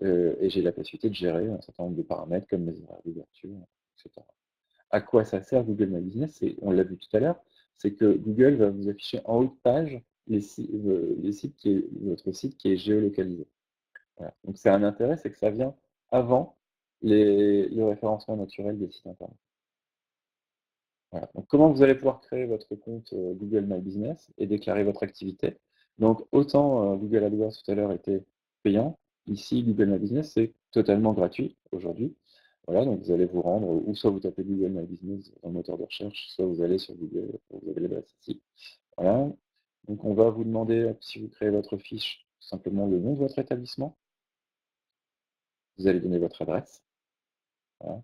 et j'ai la possibilité de gérer un certain nombre de paramètres comme mes horaires d'ouverture, et cetera. À quoi ça sert Google My Business? On l'a vu tout à l'heure, c'est que Google va vous afficher en haut de page les sites votre site qui est géolocalisé. Voilà. Donc c'est un intérêt, c'est que ça vient avant le référencement naturel des sites internet. Voilà. Donc comment vous allez pouvoir créer votre compte, Google My Business et déclarer votre activité? Donc autant, Google AdWords tout à l'heure était payant, ici Google My Business c'est totalement gratuit aujourd'hui. Voilà, donc vous allez vous rendre, ou soit vous tapez Google My Business dans le moteur de recherche, soit vous allez sur Google, vous avez l'adresse ici. Voilà, donc on va vous demander, si vous créez votre fiche, tout simplement le nom de votre établissement. Vous allez donner votre adresse, voilà.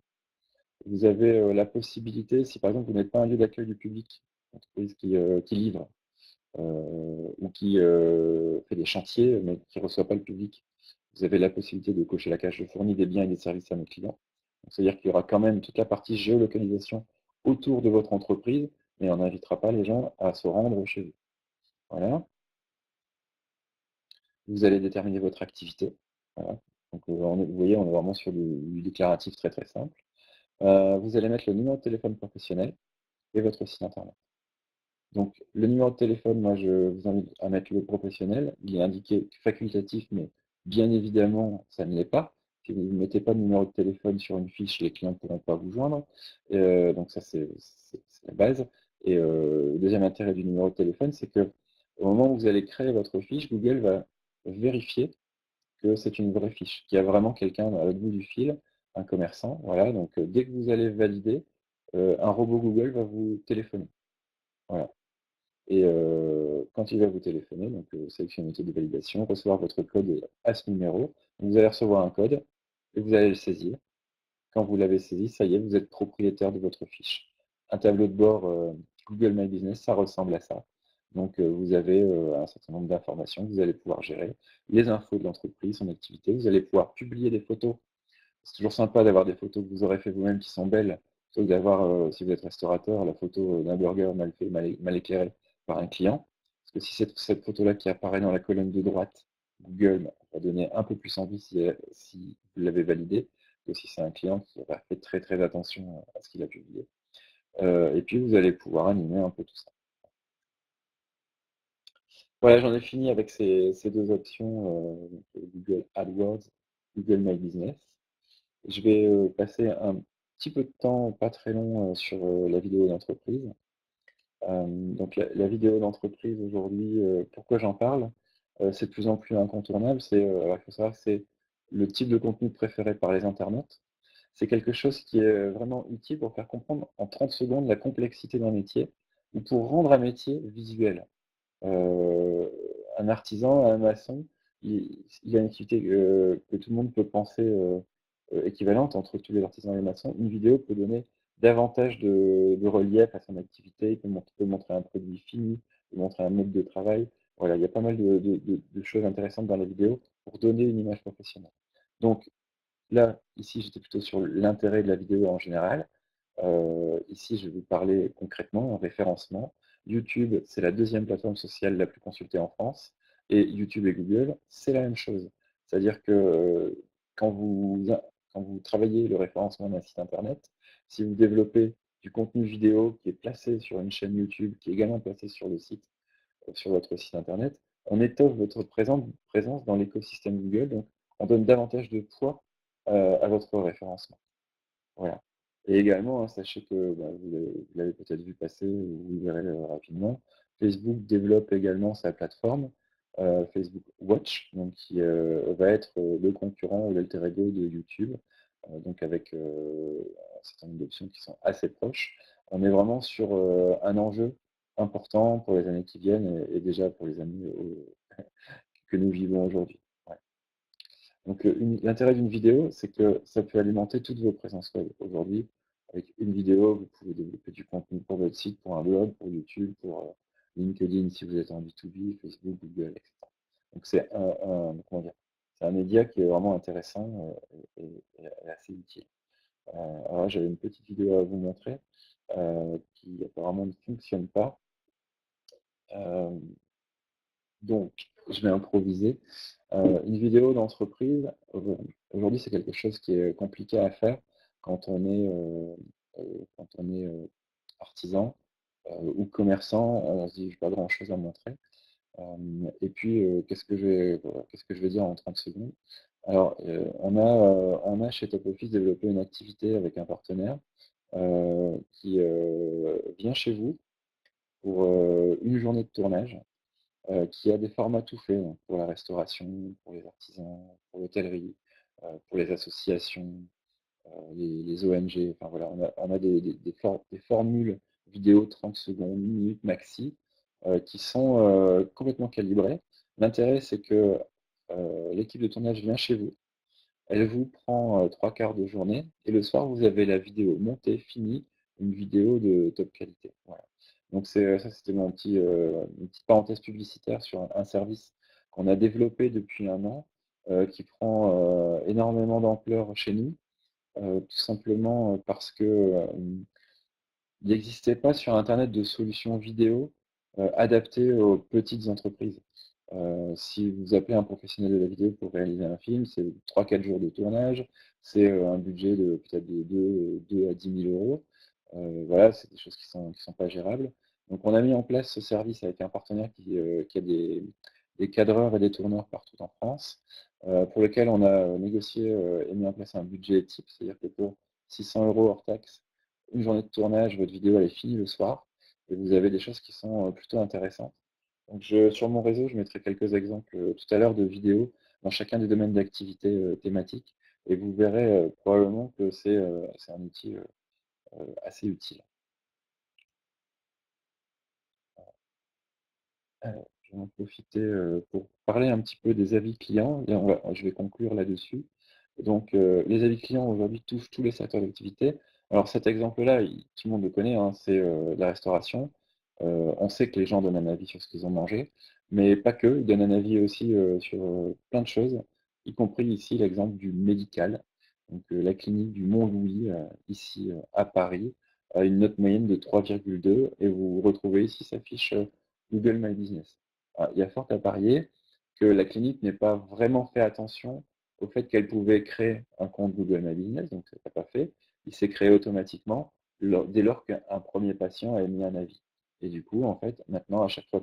Vous avez, la possibilité, si par exemple vous n'êtes pas un lieu d'accueil du public, entreprise qui livre, ou qui, fait des chantiers, mais qui ne reçoit pas le public, vous avez la possibilité de cocher la case «Je fournis des biens et des services à mes clients». Donc c'est-à-dire qu'il y aura quand même toute la partie géolocalisation autour de votre entreprise, mais on n'invitera pas les gens à se rendre chez vous. Voilà. Vous allez déterminer votre activité. Voilà. Donc, vous voyez, on est vraiment sur du déclaratif très, très simple. Vous allez mettre le numéro de téléphone professionnel et votre site internet. Donc le numéro de téléphone, moi je vous invite à mettre le professionnel. Il est indiqué facultatif, mais bien évidemment, ça ne l'est pas. Si vous ne mettez pas de numéro de téléphone sur une fiche, les clients ne pourront pas vous joindre. Donc ça, c'est la base. Et le deuxième intérêt du numéro de téléphone, c'est que au moment où vous allez créer votre fiche, Google va vérifier que c'est une vraie fiche, qu'il y a vraiment quelqu'un à l'autre bout du fil, un commerçant. Voilà, donc dès que vous allez valider, un robot Google va vous téléphoner. Voilà. Et quand il va vous téléphoner, donc sélectionnez méthode de validation, recevoir votre code à ce numéro. Vous allez recevoir un code et vous allez le saisir. Quand vous l'avez saisi, ça y est, vous êtes propriétaire de votre fiche. Un tableau de bord Google My Business, ça ressemble à ça. Donc vous avez un certain nombre d'informations que vous allez pouvoir gérer, les infos de l'entreprise, son activité. Vous allez pouvoir publier des photos. C'est toujours sympa d'avoir des photos que vous aurez fait vous-même qui sont belles, plutôt que d'avoir, si vous êtes restaurateur, la photo d'un burger mal fait, mal éclairé par un client. Parce que si c'est cette photo-là qui apparaît dans la colonne de droite, Google va donner un peu plus envie si vous l'avez validé, que si c'est un client qui aura fait très très attention à ce qu'il a publié. Et puis vous allez pouvoir animer un peu tout ça. Voilà, j'en ai fini avec ces 2 options, Google AdWords, Google My Business. Je vais, passer un petit peu de temps, pas très long, sur, la vidéo d'entreprise. Donc la vidéo d'entreprise aujourd'hui, pourquoi j'en parle? C'est de plus en plus incontournable. Alors il faut savoir que c'est le type de contenu préféré par les internautes. C'est quelque chose qui est vraiment utile pour faire comprendre en 30 secondes la complexité d'un métier ou pour rendre un métier visuel. Heu, un artisan, un maçon, il a une activité, que tout le monde peut penser, équivalente entre tous les artisans et les maçons. Une vidéo peut donner davantage de relief à son activité, il peut montrer un produit fini, il peut montrer un mode de travail. Voilà, il y a pas mal de choses intéressantes dans la vidéo pour donner une image professionnelle. Donc là, ici, j'étais plutôt sur l'intérêt de la vidéo en général. Ici, je vais vous parler concrètement en référencement. YouTube, c'est la deuxième plateforme sociale la plus consultée en France et YouTube et Google, c'est la même chose. C'est-à-dire que, quand vous quand vous travaillez le référencement d'un site internet, si vous développez du contenu vidéo qui est placé sur une chaîne YouTube, qui est également placé sur le site, sur votre site internet, on étoffe votre présence dans l'écosystème Google, donc on donne davantage de poids, à votre référencement. Voilà. Et également, hein, sachez que, bah, vous l'avez peut-être vu passer ou vous le verrez, rapidement, Facebook développe également sa plateforme, Facebook Watch, donc qui, va être, le concurrent ou l'alter ego de YouTube, donc avec, un certain nombre d'options qui sont assez proches. On est vraiment sur, un enjeu important pour les années qui viennent et déjà pour les années, que nous vivons aujourd'hui. Ouais. Donc, l'intérêt d'une vidéo, c'est que ça peut alimenter toutes vos présences web. Aujourd'hui, avec une vidéo, vous pouvez développer du contenu pour votre site, pour un blog, pour YouTube, pour, LinkedIn si vous êtes en B2B, Facebook, Google, et cetera. Donc c'est comment dire? C'est un média qui est vraiment intéressant, et assez utile. Alors là, j'avais une petite vidéo à vous montrer, qui apparemment ne fonctionne pas. Hem Donc, je vais improviser. Une vidéo d'entreprise, aujourd'hui, c'est quelque chose qui est compliqué à faire quand on est, artisan, ou commerçant. On se dit: «J'ai pas grand-chose à montrer». Et puis, qu'est-ce que je vais dire en 30 secondes? Alors, on a chez Top Office développé une activité avec un partenaire, qui, vient chez vous pour, une journée de tournage, qui a des formats tout faits, donc pour la restauration, pour les artisans, pour l'hôtellerie, pour les associations, les ONG. Enfin voilà, on a des formules vidéo 30 secondes, 1 minute maxi, qui sont, complètement calibrées. L'intérêt, c'est que, l'équipe de tournage vient chez vous. Elle vous prend, 3/4 de journée et le soir, vous avez la vidéo montée, finie, une vidéo de top qualité. Voilà. Donc ça, c'était une petite parenthèse publicitaire sur un service qu'on a développé depuis 1 an, qui prend, énormément d'ampleur chez nous, tout simplement, parce que, il n'existait pas sur internet de solutions vidéo, adaptées aux petites entreprises. Si vous appelez un professionnel de la vidéo pour réaliser un film, c'est 3 4 jours de tournage, c'est, un budget de peut-être de 2 à 10 000 €. Voilà, c'est des choses qui sont pas gérables. Donc on a mis en place ce service avec un partenaire qui a des cadreurs et des tourneurs partout en France, pour lequel on a négocié, et mis en place un budget type. C'est-à-dire que pour 600 € hors taxes, une journée de tournage, votre vidéo elle est finie le soir et vous avez des choses qui sont, plutôt intéressantes. Donc sur mon réseau, je mettrai quelques exemples, tout à l'heure de vidéos dans chacun des domaines d'activité, thématiques et vous verrez, probablement que c'est un outil, assez utile. Je vais en profiter, pour parler un petit peu des avis clients et je vais conclure là-dessus. Donc, les avis clients aujourd'hui touchent tous les secteurs d'activité. Alors cet exemple-là, tout le monde le connaît, hein, c'est, la restauration. On sait que les gens donnent un avis sur ce qu'ils ont mangé, mais pas que, ils donnent un avis aussi, sur, plein de choses, y compris ici l'exemple du médical. Donc, la clinique du Mont-Louis, ici, à Paris, a une note moyenne de 3,2 et vous retrouvez ici sa fiche, Google My Business. Il y a fort à parier que la clinique n'ait pas vraiment fait attention au fait qu'elle pouvait créer un compte Google My Business, donc ça n'a pas fait. Il s'est créé automatiquement dès lors qu'un premier patient a émis un avis. Et du coup, en fait, maintenant, à chaque fois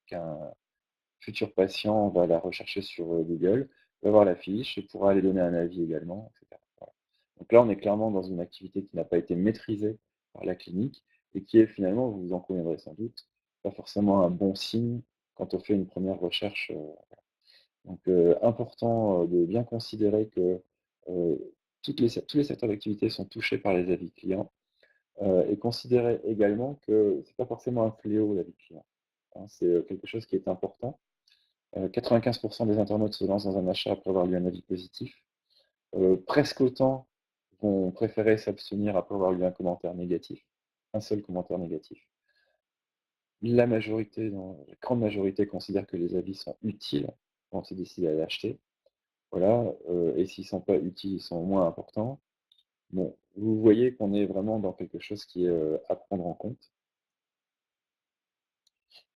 qu'un futur patient va la rechercher sur Google, va voir la fiche et pourra aller donner un avis également, etc. Voilà. Donc là, on est clairement dans une activité qui n'a pas été maîtrisée par la clinique et qui est finalement, vous vous en conviendrez sans doute, pas forcément un bon signe quand on fait une première recherche. Donc, important de bien considérer que tous les secteurs d'activité sont touchés par les avis clients et considérer également que c'est pas forcément un fléau l'avis client, hein, c'est quelque chose qui est important. 95 des internautes se lancent dans un achat après avoir lu un avis positif. Presque autant vont préférer s'abstenir après avoir lu un commentaire négatif, un seul commentaire négatif. La grande majorité considère que les avis sont utiles quand ils décident à l'acheter. Voilà, et s'ils ne sont pas utiles, ils sont moins importants. Bon, vous voyez qu'on est vraiment dans quelque chose qui est, à prendre en compte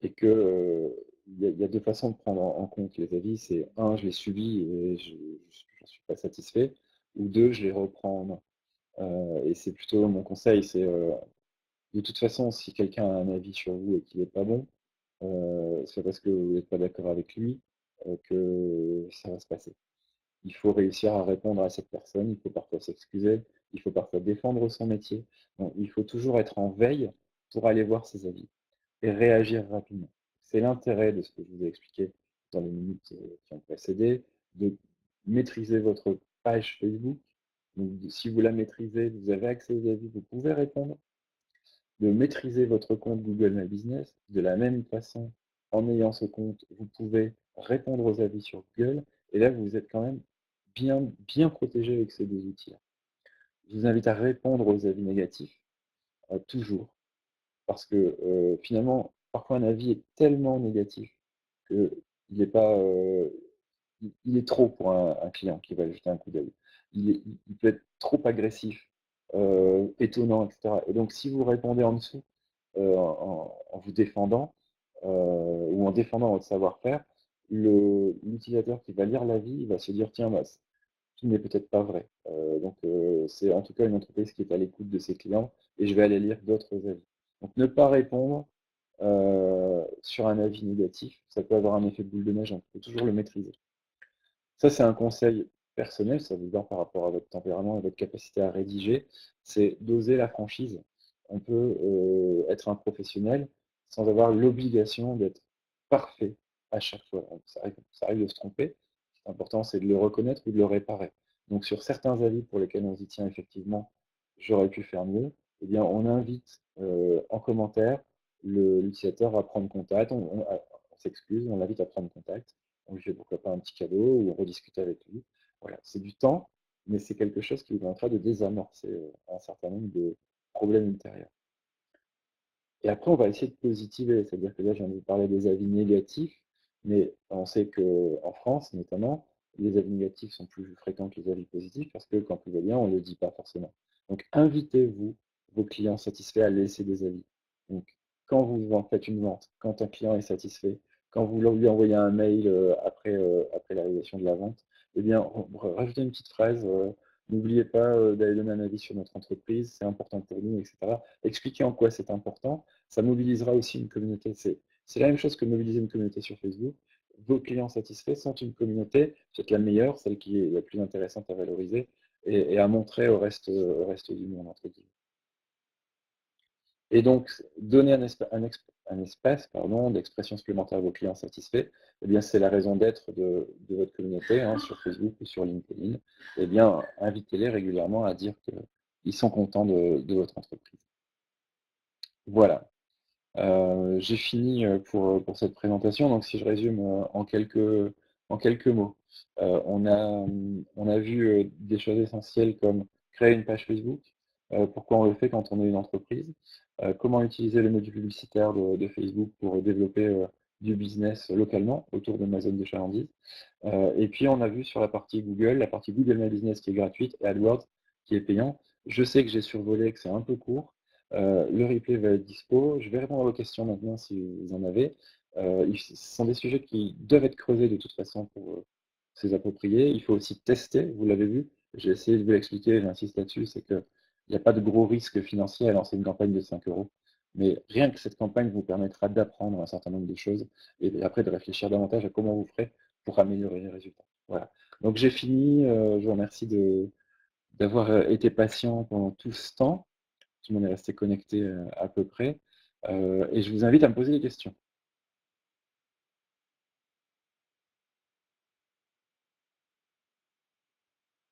et que, il y a 2 façons de prendre en compte les avis. C'est un, je les subis et j'en suis pas satisfait ou 2, je les reprends en main. Et c'est plutôt mon conseil, c'est, de toute façon, si quelqu'un a un avis sur vous et qu'il est pas bon, c'est parce que vous n'êtes pas d'accord avec lui, que ça va se passer. Il faut réussir à répondre à cette personne, il faut parfois s'excuser, il faut parfois défendre son métier. Donc il faut toujours être en veille pour aller voir ses avis et réagir rapidement. C'est l'intérêt de ce que je vous ai expliqué dans les minutes, qui ont précédé, de maîtriser votre page Facebook. Donc si vous la maîtrisez, vous avez accès aux avis, vous pouvez répondre. De maîtriser votre compte Google My Business. De la même façon, en ayant ce compte, vous pouvez répondre aux avis sur Google et là, vous êtes quand même bien protégé avec ces 2 outils-là. Je vous invite à répondre aux avis négatifs, toujours, parce que, finalement, parfois un avis est tellement négatif qu'il est pas, il est trop pour un client qui va jeter un coup d'œil. Il peut être trop agressif, étonnant et cetera et donc si vous répondez en dessous, en vous défendant, ou ou en défendant votre savoir-faire, l'utilisateur qui va lire l'avis, il va se dire: «Tiens, bah, qui n'est peut-être pas vrai. C'est en tout cas une entreprise qui est à l'écoute de ses clients et je vais aller lire d'autres avis. Donc ne pas répondre sur un avis négatif, ça peut avoir un effet boule de neige, donc il faut toujours le maîtriser. Ça, c'est un conseil personnel, ça veut dire par rapport à votre tempérament et votre capacité à rédiger, c'est d'oser la franchise. On peut être un professionnel sans avoir l'obligation d'être parfait à chaque fois. Donc, ça arrive de se tromper. Ce qui est important, c'est de le reconnaître ou de le réparer. Donc sur certains avis pour lesquels on se dit, tiens, effectivement, j'aurais pu faire mieux, eh bien, on invite en commentaire l'utilisateur à prendre contact, on s'excuse, on l'invite à prendre contact, on lui fait pourquoi pas un petit cadeau ou on rediscute avec lui. Voilà, c'est du temps, mais c'est quelque chose qui vous permettra de désamorcer un certain nombre de problèmes ultérieurs. Et après, on va essayer de positiver, c'est-à-dire que là, je viens de vous parler des avis négatifs, mais on sait qu'en France, notamment, les avis négatifs sont plus fréquents que les avis positifs parce que quand tout va bien, on ne le dit pas forcément. Donc, invitez-vous, vos clients satisfaits, à laisser des avis. Donc, quand vous faites une vente, quand un client est satisfait, quand vous lui envoyez un mail après la réalisation de la vente, eh bien, rajoutez une petite phrase. N'oubliez pas d'aller donner un avis sur notre entreprise, c'est important pour nous, etc. Expliquez en quoi c'est important. Ça mobilisera aussi une communauté. C'est la même chose que mobiliser une communauté sur Facebook. Vos clients satisfaits sont une communauté, peut-être la meilleure, celle qui est la plus intéressante à valoriser et à montrer au reste du monde, entre guillemets. Et donc, donner un espace d'expression supplémentaire à vos clients satisfaits, eh bien, c'est la raison d'être de votre communauté sur Facebook ou sur LinkedIn. Eh bien, invitez-les régulièrement à dire qu'ils sont contents de votre entreprise. Voilà. J'ai fini pour cette présentation. Donc, si je résume en quelques mots, on a vu des choses essentielles comme créer une page Facebook, pourquoi on le fait quand on est une entreprise, comment utiliser le module publicitaire de Facebook pour développer du business localement autour de ma zone de chalandise. Et puis, on a vu sur la partie Google My Business qui est gratuite et AdWords qui est payant. Je sais que j'ai survolé, que c'est un peu court. Le replay va être dispo. Je vais répondre à vos questions maintenant si vous en avez. Ce sont des sujets qui doivent être creusés de toute façon pour se les approprier. Il faut aussi tester, vous l'avez vu. J'ai essayé de vous l'expliquer, j'insiste là-dessus, c'est qu'il n'y a pas de gros risque financier à lancer une campagne de 5 euros. Mais rien que cette campagne vous permettra d'apprendre un certain nombre de choses et après de réfléchir davantage à comment vous ferez pour améliorer les résultats. Voilà. Donc j'ai fini. Je vous remercie d'avoir été patient pendant tout ce temps. Tout le monde est resté connecté à peu près. Et je vous invite à me poser des questions.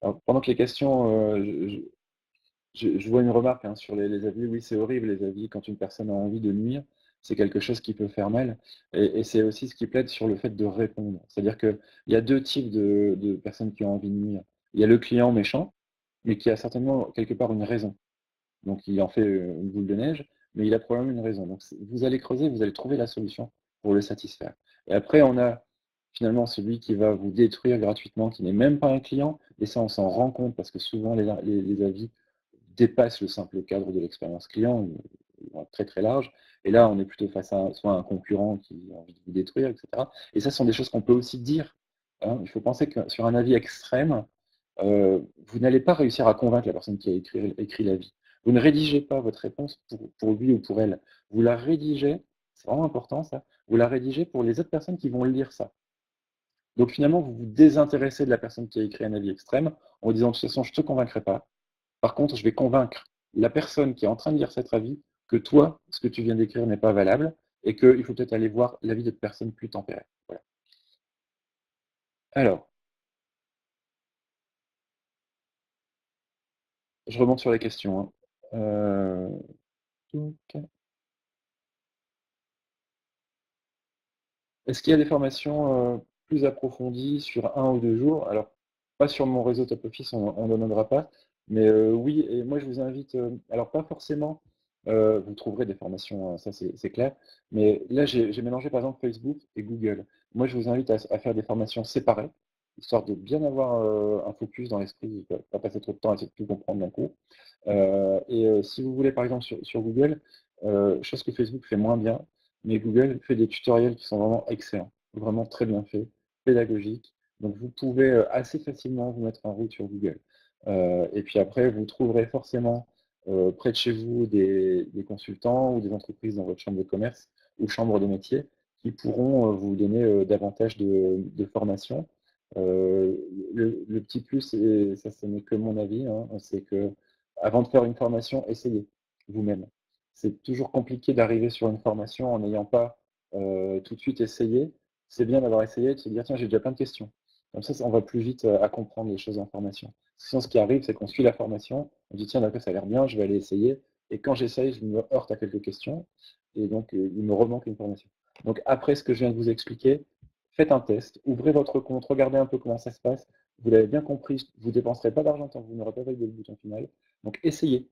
Alors, pendant que les questions, je vois une remarque sur les avis. Oui, c'est horrible les avis quand une personne a envie de nuire. C'est quelque chose qui peut faire mal. Et c'est aussi ce qui plaide sur le fait de répondre. C'est-à-dire qu'il y a deux types de personnes qui ont envie de nuire. Il y a le client méchant, mais qui a certainement quelque part une raison. Donc il en fait une boule de neige, mais il a probablement une raison. Donc vous allez creuser, vous allez trouver la solution pour le satisfaire. Et après, on a finalement celui qui va vous détruire gratuitement, qui n'est même pas un client, et ça on s'en rend compte parce que souvent les avis dépassent le simple cadre de l'expérience client, ils vont être très très larges. Et là, on est plutôt face à soit un concurrent qui a envie de vous détruire, etc. Et ça, ce sont des choses qu'on peut aussi dire. Il faut penser que sur un avis extrême, vous n'allez pas réussir à convaincre la personne qui a écrit l'avis. Vous ne rédigez pas votre réponse pour lui ou pour elle. Vous la rédigez, c'est vraiment important ça, vous la rédigez pour les autres personnes qui vont lire ça. Donc finalement, vous vous désintéressez de la personne qui a écrit un avis extrême en disant de toute façon, je ne te convaincrai pas. Par contre, je vais convaincre la personne qui est en train de lire cet avis que toi, ce que tu viens d'écrire n'est pas valable et qu'il faut peut-être aller voir l'avis d'autres personnes plus tempérées. Voilà. Alors, je remonte sur les questions. Donc, est-ce qu'il y a des formations plus approfondies sur un ou 2 jours? Alors, pas sur mon réseau Top Office, on n'en donnera pas, mais oui, et moi je vous invite, alors pas forcément, vous trouverez des formations, ça c'est clair, mais là j'ai mélangé par exemple Facebook et Google. Moi je vous invite à faire des formations séparées, histoire de bien avoir un focus dans l'esprit, pas passer trop de temps à essayer de tout comprendre d'un coup. Si vous voulez par exemple sur Google, chose que Facebook fait moins bien, mais Google fait des tutoriels qui sont vraiment excellents, vraiment très bien faits, pédagogiques. Donc vous pouvez, assez facilement vous mettre en route sur Google. Et puis après, vous trouverez forcément, près de chez vous des consultants ou des entreprises dans votre chambre de commerce ou chambre de métier qui pourront, vous donner, davantage de formations. Le petit plus, et ça ce n'est que mon avis, hein, c'est qu'avant de faire une formation, essayez vous-même. C'est toujours compliqué d'arriver sur une formation en n'ayant pas, tout de suite essayé. C'est bien d'avoir essayé et de se dire: «Tiens, j'ai déjà plein de questions». Comme ça on va plus vite, à comprendre les choses en formation. Sinon ce qui arrive, c'est qu'on suit la formation, on dit: «Tiens, d'accord, ça a l'air bien, je vais aller essayer», et quand j'essaye, je me heurte à quelques questions et donc il me remanque une formation. Donc après ce que je viens de vous expliquer, faites un test, ouvrez votre compte, regardez un peu comment ça se passe. Vous l'avez bien compris, vous ne dépenserez pas d'argent tant que vous n'aurez pas validé le bouton final. Donc essayez.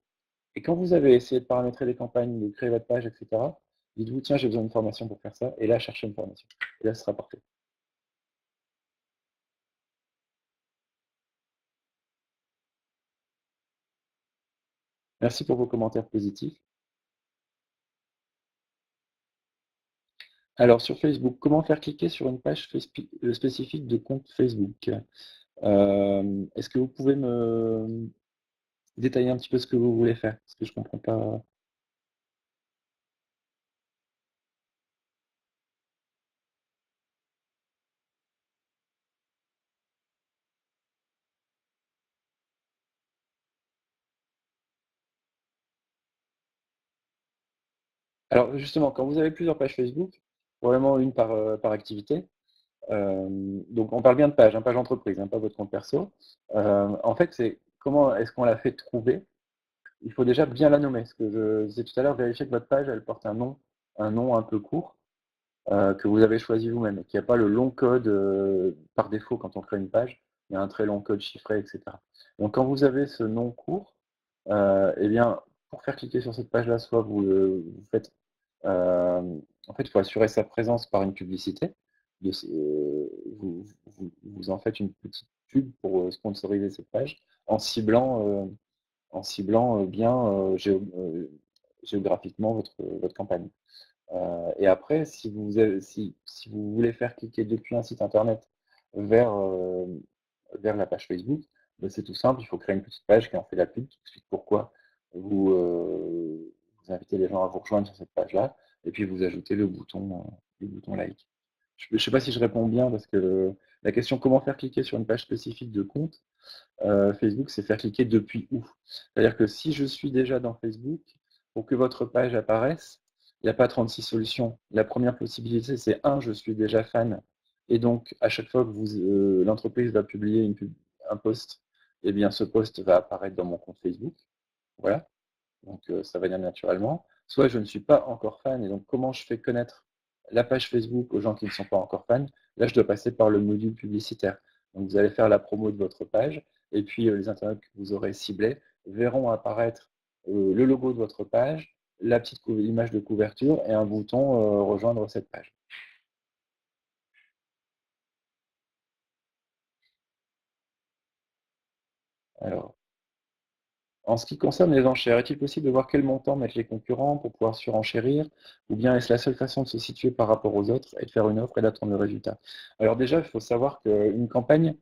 Et quand vous avez essayé de paramétrer des campagnes, de créer votre page, etc., dites-vous, tiens, j'ai besoin d'une formation pour faire ça, et là, cherchez une formation. Et là, ce sera parfait. Merci pour vos commentaires positifs. Alors, sur Facebook, comment faire cliquer sur une page spécifique de compte Facebook? Est-ce que vous pouvez me détailler un petit peu ce que vous voulez faire? Parce que je ne comprends pas. Alors, justement, quand vous avez plusieurs pages Facebook, vraiment une par activité, donc on parle bien de page, hein, page entreprise, hein, pas votre compte perso. En fait, c'est comment est-ce qu'on la fait trouver? Il faut déjà bien la nommer. Ce que je disais tout à l'heure, vérifier que votre page, elle porte un nom un peu court, que vous avez choisi vous-même, et qu'il n'y a pas le long code par défaut quand on crée une page. Il y a un très long code chiffré, etc. Donc quand vous avez ce nom court, eh bien, pour faire cliquer sur cette page-là, soit vous faites, en fait, il faut assurer sa présence par une publicité. Vous en faites une petite pub pour sponsoriser cette page en ciblant bien géographiquement votre campagne. Et après, si vous voulez faire cliquer depuis un site internet vers, vers la page Facebook, ben c'est tout simple, il faut créer une petite page qui en fait la pub, qui explique pourquoi vous invitez les gens à vous rejoindre sur cette page-là, et puis vous ajoutez le bouton like. Je ne sais pas si je réponds bien, parce que la question comment faire cliquer sur une page spécifique de compte, Facebook, c'est faire cliquer depuis où. C'est-à-dire que si je suis déjà dans Facebook, pour que votre page apparaisse, il n'y a pas 36 solutions. La première possibilité, c'est un, je suis déjà fan, et donc à chaque fois que l'entreprise va publier un post, eh bien ce post va apparaître dans mon compte Facebook. Voilà. Donc ça va venir naturellement. Soit je ne suis pas encore fan, et donc comment je fais connaître la page Facebook aux gens qui ne sont pas encore fans? Là, je dois passer par le module publicitaire. Donc vous allez faire la promo de votre page, et puis les internautes que vous aurez ciblés verront apparaître le logo de votre page, la petite image de couverture et un bouton rejoindre cette page. Alors, en ce qui concerne les enchères, est-il possible de voir quel montant mettent les concurrents pour pouvoir surenchérir, ou bien est-ce la seule façon de se situer par rapport aux autres et de faire une offre et d'attendre le résultat? Alors déjà, il faut savoir qu'une campagne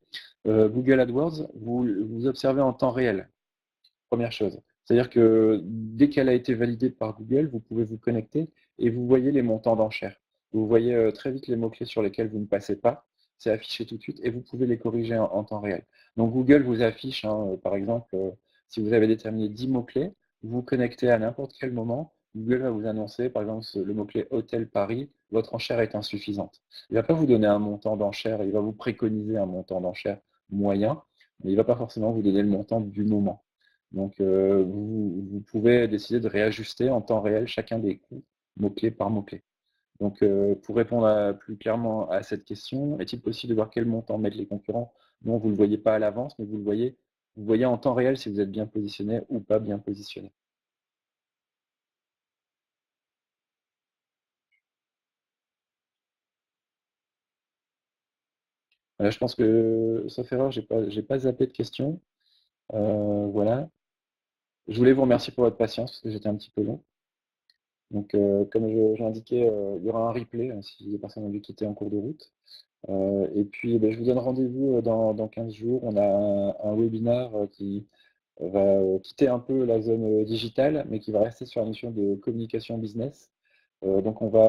Google AdWords, vous observez en temps réel. Première chose. C'est-à-dire que dès qu'elle a été validée par Google, vous pouvez vous connecter et vous voyez les montants d'enchères. Vous voyez très vite les mots-clés sur lesquels vous ne passez pas. C'est affiché tout de suite et vous pouvez les corriger en temps réel. Donc Google vous affiche, hein, par exemple, si vous avez déterminé 10 mots-clés, vous vous connectez à n'importe quel moment. Google va vous annoncer, par exemple, le mot-clé Hôtel Paris, votre enchère est insuffisante. Il ne va pas vous donner un montant d'enchère, il va vous préconiser un montant d'enchère moyen, mais il ne va pas forcément vous donner le montant du moment. Donc, vous pouvez décider de réajuster en temps réel chacun des coûts, mot-clé par mot-clé. Donc, pour répondre plus clairement à cette question, est-il possible de voir quel montant mettent les concurrents? Non, vous ne le voyez pas à l'avance, mais vous voyez en temps réel si vous êtes bien positionné ou pas bien positionné. Je pense que, sauf erreur, j'ai pas zappé de questions. Voilà. Je voulais vous remercier pour votre patience, parce que j'étais un petit peu long. Donc, comme je l'indiquais, il y aura un replay, si les personnes ont dû quitter en cours de route. Et puis, je vous donne rendez-vous, dans 15 jours. On a un webinaire, qui va, quitter un peu la zone, digitale, mais qui va rester sur la notion de communication business. Donc on va,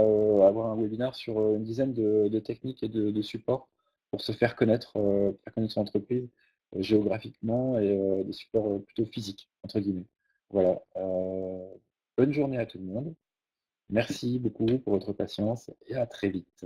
avoir un webinaire sur, une dizaine de techniques et de supports pour se faire connaître son entreprise, géographiquement et des supports, plutôt «physiques» entre guillemets. Voilà, bonne journée à tout le monde. Merci beaucoup pour votre patience et à très vite.